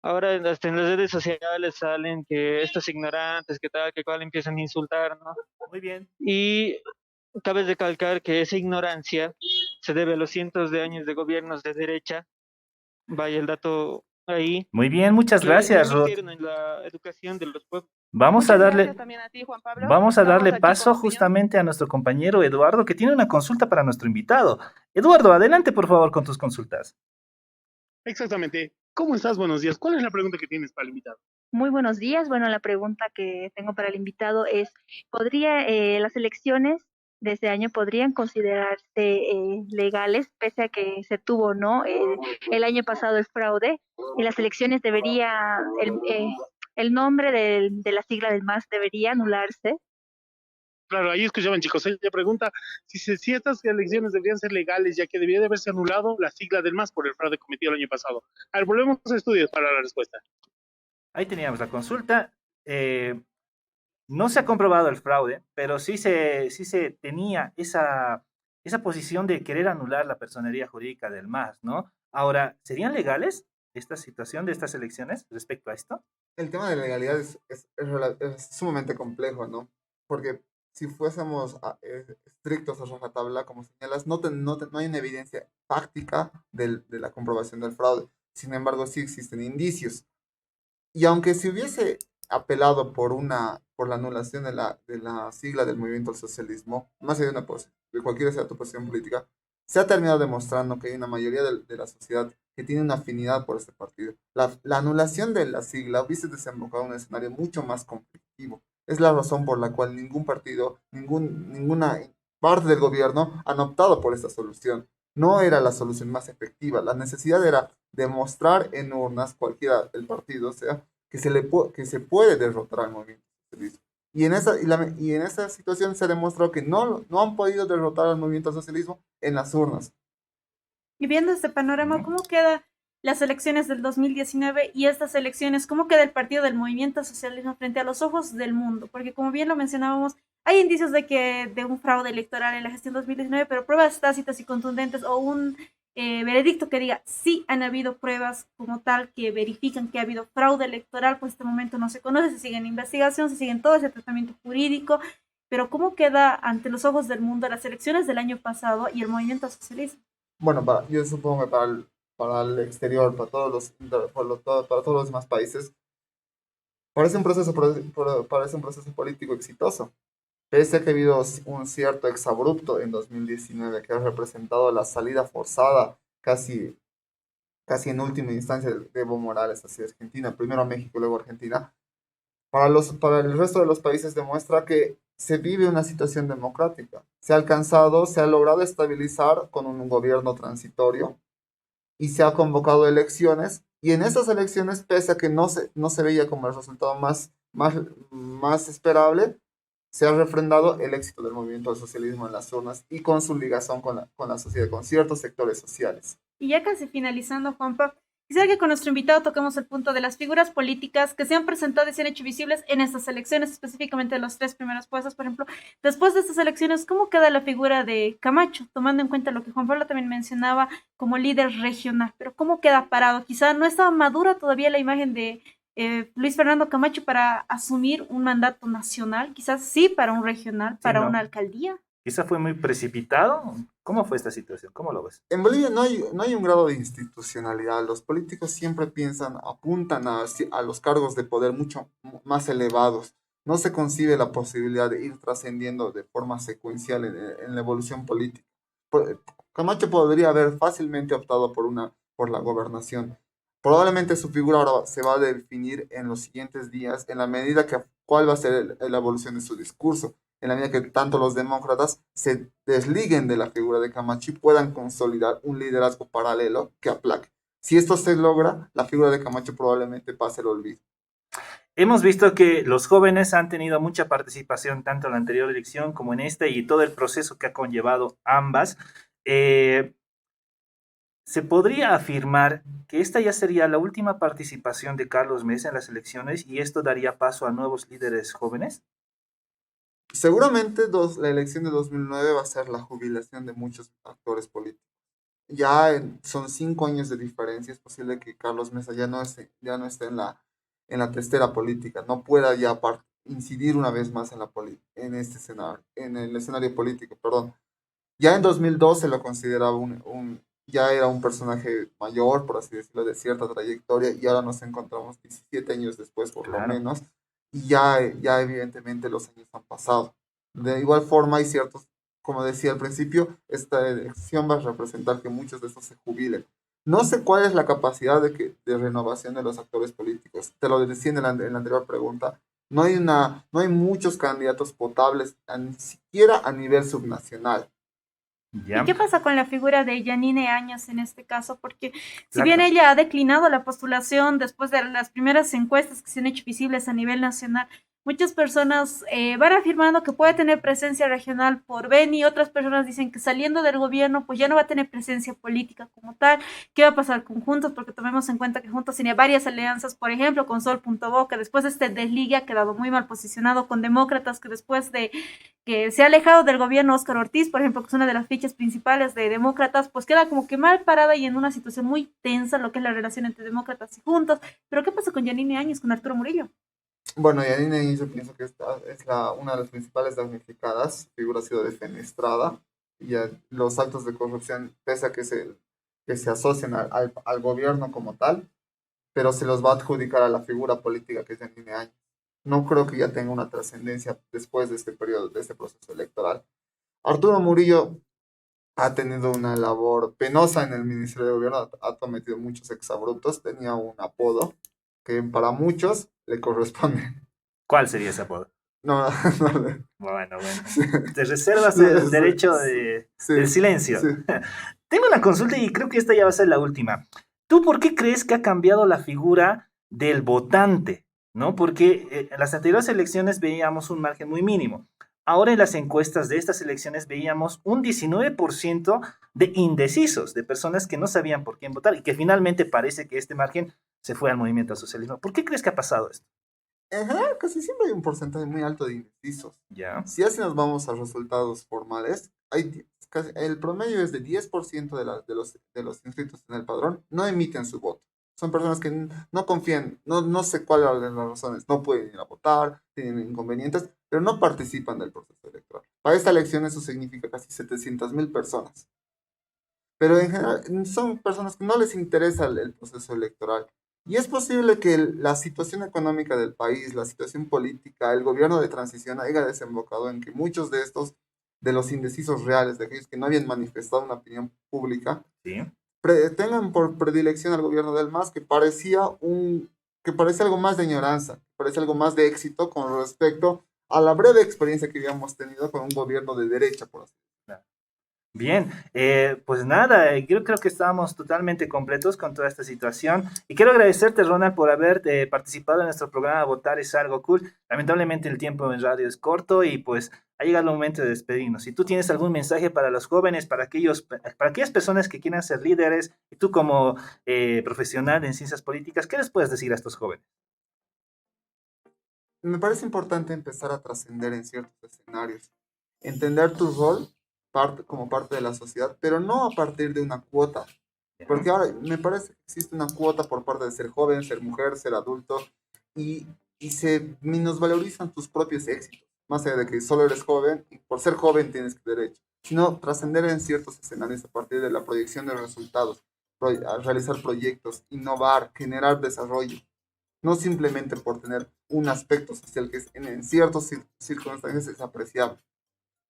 ahora hasta en las redes sociales salen que estos ignorantes, que tal, que cual, empiezan a insultar, ¿no? Muy bien. Y cabe recalcar que esa ignorancia se debe a los cientos de años de gobiernos de derecha. Vaya el dato ahí. Muy bien, muchas que gracias, no Rod. metieron en la educación de los pueblos. Vamos a Muchas darle, gracias también a ti, Juan Pablo. vamos a Vamos darle aquí paso con tu opinión. justamente a nuestro compañero Eduardo, que tiene una consulta para nuestro invitado. Eduardo, adelante por favor con tus consultas. Exactamente. ¿Cómo estás? Buenos días. ¿Cuál es la pregunta que tienes para el invitado? Muy buenos días. Bueno, la pregunta que tengo para el invitado es, ¿podría las elecciones de este año podrían considerarse legales, pese a que se tuvo, ¿no? El año pasado el fraude. En las elecciones debería, el nombre de la sigla del MAS debería anularse. Claro, ahí escuchaban, chicos. Ella pregunta si estas elecciones deberían ser legales, ya que debería de haberse anulado la sigla del MAS por el fraude cometido el año pasado. A ver, volvemos a estudios para la respuesta. Ahí teníamos la consulta. No se ha comprobado el fraude, pero sí se tenía esa posición de querer anular la personería jurídica del MAS, ¿no? Ahora, ¿serían legales esta situación de estas elecciones respecto a esto? El tema de legalidad es sumamente complejo, ¿no? Porque si fuésemos estrictos a rajatabla, como señalas, no hay una evidencia práctica de la comprobación del fraude. Sin embargo, sí existen indicios. Y aunque se hubiese apelado por la anulación de la sigla del movimiento al socialismo, más allá de cualquier sea tu posición política, se ha terminado demostrando que hay una mayoría de la sociedad que tiene una afinidad por este partido. La anulación de la sigla hubiese desembocado en un escenario mucho más conflictivo. Es la razón por la cual ningún partido, ninguna parte del gobierno han optado por esta solución. No era la solución más efectiva. La necesidad era demostrar en urnas, cualquiera del partido sea, que se puede derrotar al movimiento socialista. Y en esa situación se demostró que no han podido derrotar al movimiento socialismo en las urnas. Y viendo este panorama, ¿cómo quedan las elecciones del 2019 y estas elecciones? ¿Cómo queda el partido del movimiento socialismo frente a los ojos del mundo? Porque como bien lo mencionábamos, hay indicios de un fraude electoral en la gestión 2019, pero pruebas tácitas y contundentes o un veredicto que diga sí han habido pruebas como tal que verifican que ha habido fraude electoral, pues este momento no se conoce, se sigue en investigación, se sigue en todo ese tratamiento jurídico, pero ¿cómo queda ante los ojos del mundo las elecciones del año pasado y el movimiento socialismo? Bueno, yo supongo que para el exterior, para todos los demás países, parece un proceso político exitoso. Pese a que ha habido un cierto exabrupto en 2019 que ha representado la salida forzada casi en última instancia de Evo Morales hacia Argentina, primero a México, luego a Argentina, para el resto de los países demuestra que se vive una situación democrática. Se ha logrado estabilizar con un gobierno transitorio y se ha convocado elecciones, y en esas elecciones, pese a que no se veía como el resultado más esperable, se ha refrendado el éxito del movimiento al socialismo en las urnas y con su ligación con la sociedad, con ciertos sectores sociales. Y ya casi finalizando, Juanpa, quisiera que con nuestro invitado toquemos el punto de las figuras políticas que se han presentado y se han hecho visibles en estas elecciones, específicamente los 3 primeros puestos, por ejemplo. Después de estas elecciones, ¿cómo queda la figura de Camacho, tomando en cuenta lo que Juan Pablo también mencionaba como líder regional? Pero ¿cómo queda parado? Quizá no estaba madura todavía la imagen de Luis Fernando Camacho para asumir un mandato nacional, quizás sí para un regional, para una alcaldía. Quizá fue muy precipitado. ¿Cómo fue esta situación? ¿Cómo lo ves? En Bolivia no hay un grado de institucionalidad. Los políticos siempre apuntan a los cargos de poder mucho más elevados. No se concibe la posibilidad de ir trascendiendo de forma secuencial en la evolución política. Camacho podría haber fácilmente optado por la gobernación. Probablemente su figura ahora se va a definir en los siguientes días, en la medida que cuál va a ser la evolución de su discurso, en la medida que tanto los demócratas se desliguen de la figura de Camacho y puedan consolidar un liderazgo paralelo que aplaque. Si esto se logra, la figura de Camacho probablemente pase el olvido. Hemos visto que los jóvenes han tenido mucha participación tanto en la anterior elección como en esta y todo el proceso que ha conllevado ambas. ¿Se podría afirmar que esta ya sería la última participación de Carlos Mesa en las elecciones y esto daría paso a nuevos líderes jóvenes? Seguramente la elección de 2009 va a ser la jubilación de muchos actores políticos. Son 5 años de diferencia. Es posible que Carlos Mesa ya no esté en la testera política, no pueda ya incidir una vez más en el escenario político, perdón. Ya en 2002 se lo consideraba ya era un personaje mayor, por así decirlo, de cierta trayectoria, y ahora nos encontramos 17 años después, por lo menos, y ya evidentemente los años han pasado. De igual forma, hay ciertos, como decía al principio, esta elección va a representar que muchos de estos se jubilen. No sé cuál es la capacidad de renovación de los actores políticos. Te lo decía en la anterior pregunta. No hay muchos candidatos potables, ni siquiera a nivel subnacional. ¿Y qué pasa con la figura de Yanine Áñez en este caso? Porque si bien ella ha declinado la postulación después de las primeras encuestas que se han hecho visibles a nivel nacional, muchas personas van afirmando que puede tener presencia regional por Beni, otras personas dicen que saliendo del gobierno pues ya no va a tener presencia política como tal. ¿Qué va a pasar con Juntos? Porque tomemos en cuenta que Juntos tiene varias alianzas, por ejemplo con Sol.bo, que después de este desligue ha quedado muy mal posicionado, con Demócratas, que después de que se ha alejado del gobierno Óscar Ortiz, por ejemplo, que es una de las fichas principales de Demócratas, pues queda como que mal parada y en una situación muy tensa lo que es la relación entre Demócratas y Juntos. Pero ¿qué pasa con Yanine Áñez, con Arturo Murillo? Bueno, Yanine Áñez yo pienso que esta es una de las principales damnificadas. Su figura ha sido defenestrada y los actos de corrupción, pese a que se asocian al gobierno como tal, pero se los va a adjudicar a la figura política que es Yanine Áñez. No creo que ya tenga una trascendencia después de este periodo, de este proceso electoral. Arturo Murillo ha tenido una labor penosa en el Ministerio de Gobierno, ha cometido muchos exabruptos, tenía un apodo que para muchos le corresponde. ¿Cuál sería ese apodo? No. Bueno. Te reservas el derecho del silencio. Sí. Tengo una consulta y creo que esta ya va a ser la última. ¿Tú por qué crees que ha cambiado la figura del votante? ¿No? Porque en las anteriores elecciones veíamos un margen muy mínimo. Ahora en las encuestas de estas elecciones veíamos un 19% de indecisos, de personas que no sabían por quién votar y que finalmente parece que este margen se fue al movimiento al socialismo. ¿Por qué crees que ha pasado esto? En general, casi siempre hay un porcentaje muy alto de indecisos. Ya. Si así nos vamos a resultados formales, el promedio es de 10% de los inscritos en el padrón no emiten su voto. Son personas que no confían, no sé cuáles son las razones, no pueden ir a votar, tienen inconvenientes, pero no participan del proceso electoral. Para esta elección eso significa casi 700,000 personas. Pero en general son personas que no les interesa el proceso electoral. Y es posible que la situación económica del país, la situación política, el gobierno de transición haya desembocado en que muchos de los indecisos reales, de aquellos que no habían manifestado una opinión pública, ¿sí?, tengan por predilección al gobierno del MAS, que parece algo más de añoranza, parece algo más de éxito con respecto a la breve experiencia que habíamos tenido con un gobierno de derecha, por así decirlo. Bien, pues nada, yo creo que estamos totalmente completos con toda esta situación y quiero agradecerte, Ronald, por haber participado en nuestro programa Votar es algo cool. Lamentablemente el tiempo en radio es corto y pues ha llegado el momento de despedirnos. Si tú tienes algún mensaje para los jóvenes, para aquellas personas que quieran ser líderes, y tú como profesional en ciencias políticas, ¿qué les puedes decir a estos jóvenes? Me parece importante empezar a trascender en ciertos escenarios, entender tu rol como parte de la sociedad, pero no a partir de una cuota, porque ahora me parece que existe una cuota por parte de ser joven, ser mujer, ser adulto, y se minusvalorizan tus propios éxitos, más allá de que solo eres joven y por ser joven tienes derecho, sino trascender en ciertos escenarios a partir de la proyección de resultados, realizar proyectos, innovar, generar desarrollo. No simplemente por tener un aspecto social que en ciertas circunstancias es apreciable.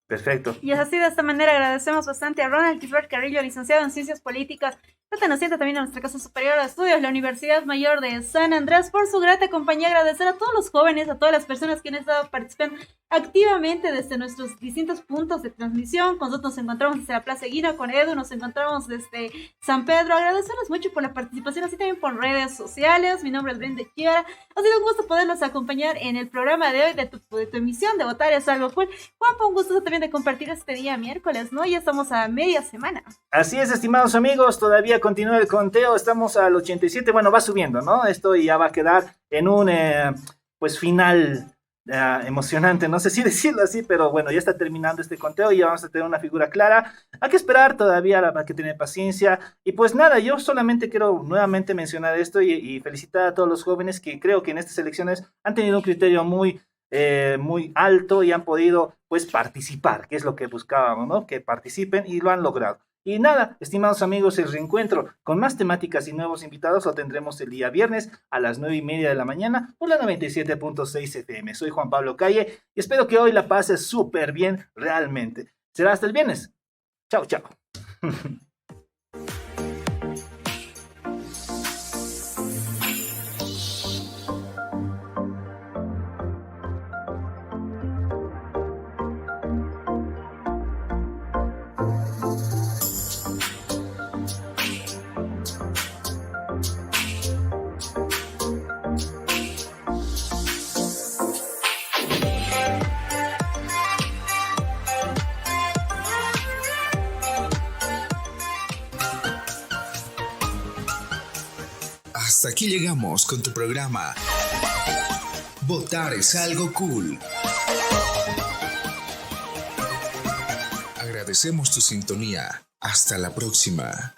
Perfecto. Y es así, de esta manera agradecemos bastante a Ronald Kisbert Carrillo, licenciado en Ciencias Políticas, perteneciente también a nuestra Casa Superior de Estudios, la Universidad Mayor de San Andrés, por su grata compañía. Agradecer a todos los jóvenes, a todas las personas que han estado participando activamente desde nuestros distintos puntos de transmisión. Con nosotros nos encontramos desde la Plaza Guina, con Edu, nos encontramos desde San Pedro. Agradecerles mucho por la participación, así también por redes sociales. Mi nombre es Brenda Chiara. Ha sido un gusto poderlos acompañar en el programa de hoy de tu emisión de Votar es algo cool. Juanpa, un gusto también de compartir este día miércoles, ¿no? Ya estamos a media semana. Así es, estimados amigos, todavía continúa el conteo, estamos al 87, bueno, va subiendo, ¿no? Esto ya va a quedar en un, pues, final emocionante, no sé si decirlo así, pero bueno, ya está terminando este conteo y ya vamos a tener una figura clara. Hay que esperar todavía, hay que tener paciencia. Y pues nada, yo solamente quiero nuevamente mencionar esto y felicitar a todos los jóvenes que creo que en estas elecciones han tenido un criterio muy alto y han podido pues participar, que es lo que buscábamos, ¿no? Que participen y lo han logrado. Y nada, estimados amigos, el reencuentro con más temáticas y nuevos invitados lo tendremos el día viernes a las 9:30 de la mañana por la 97.6 FM. Soy Juan Pablo Calle y espero que hoy la pases súper bien realmente. Será hasta el viernes. Chao, chao. Hasta aquí llegamos con tu programa Votar es algo cool. Agradecemos tu sintonía. Hasta la próxima.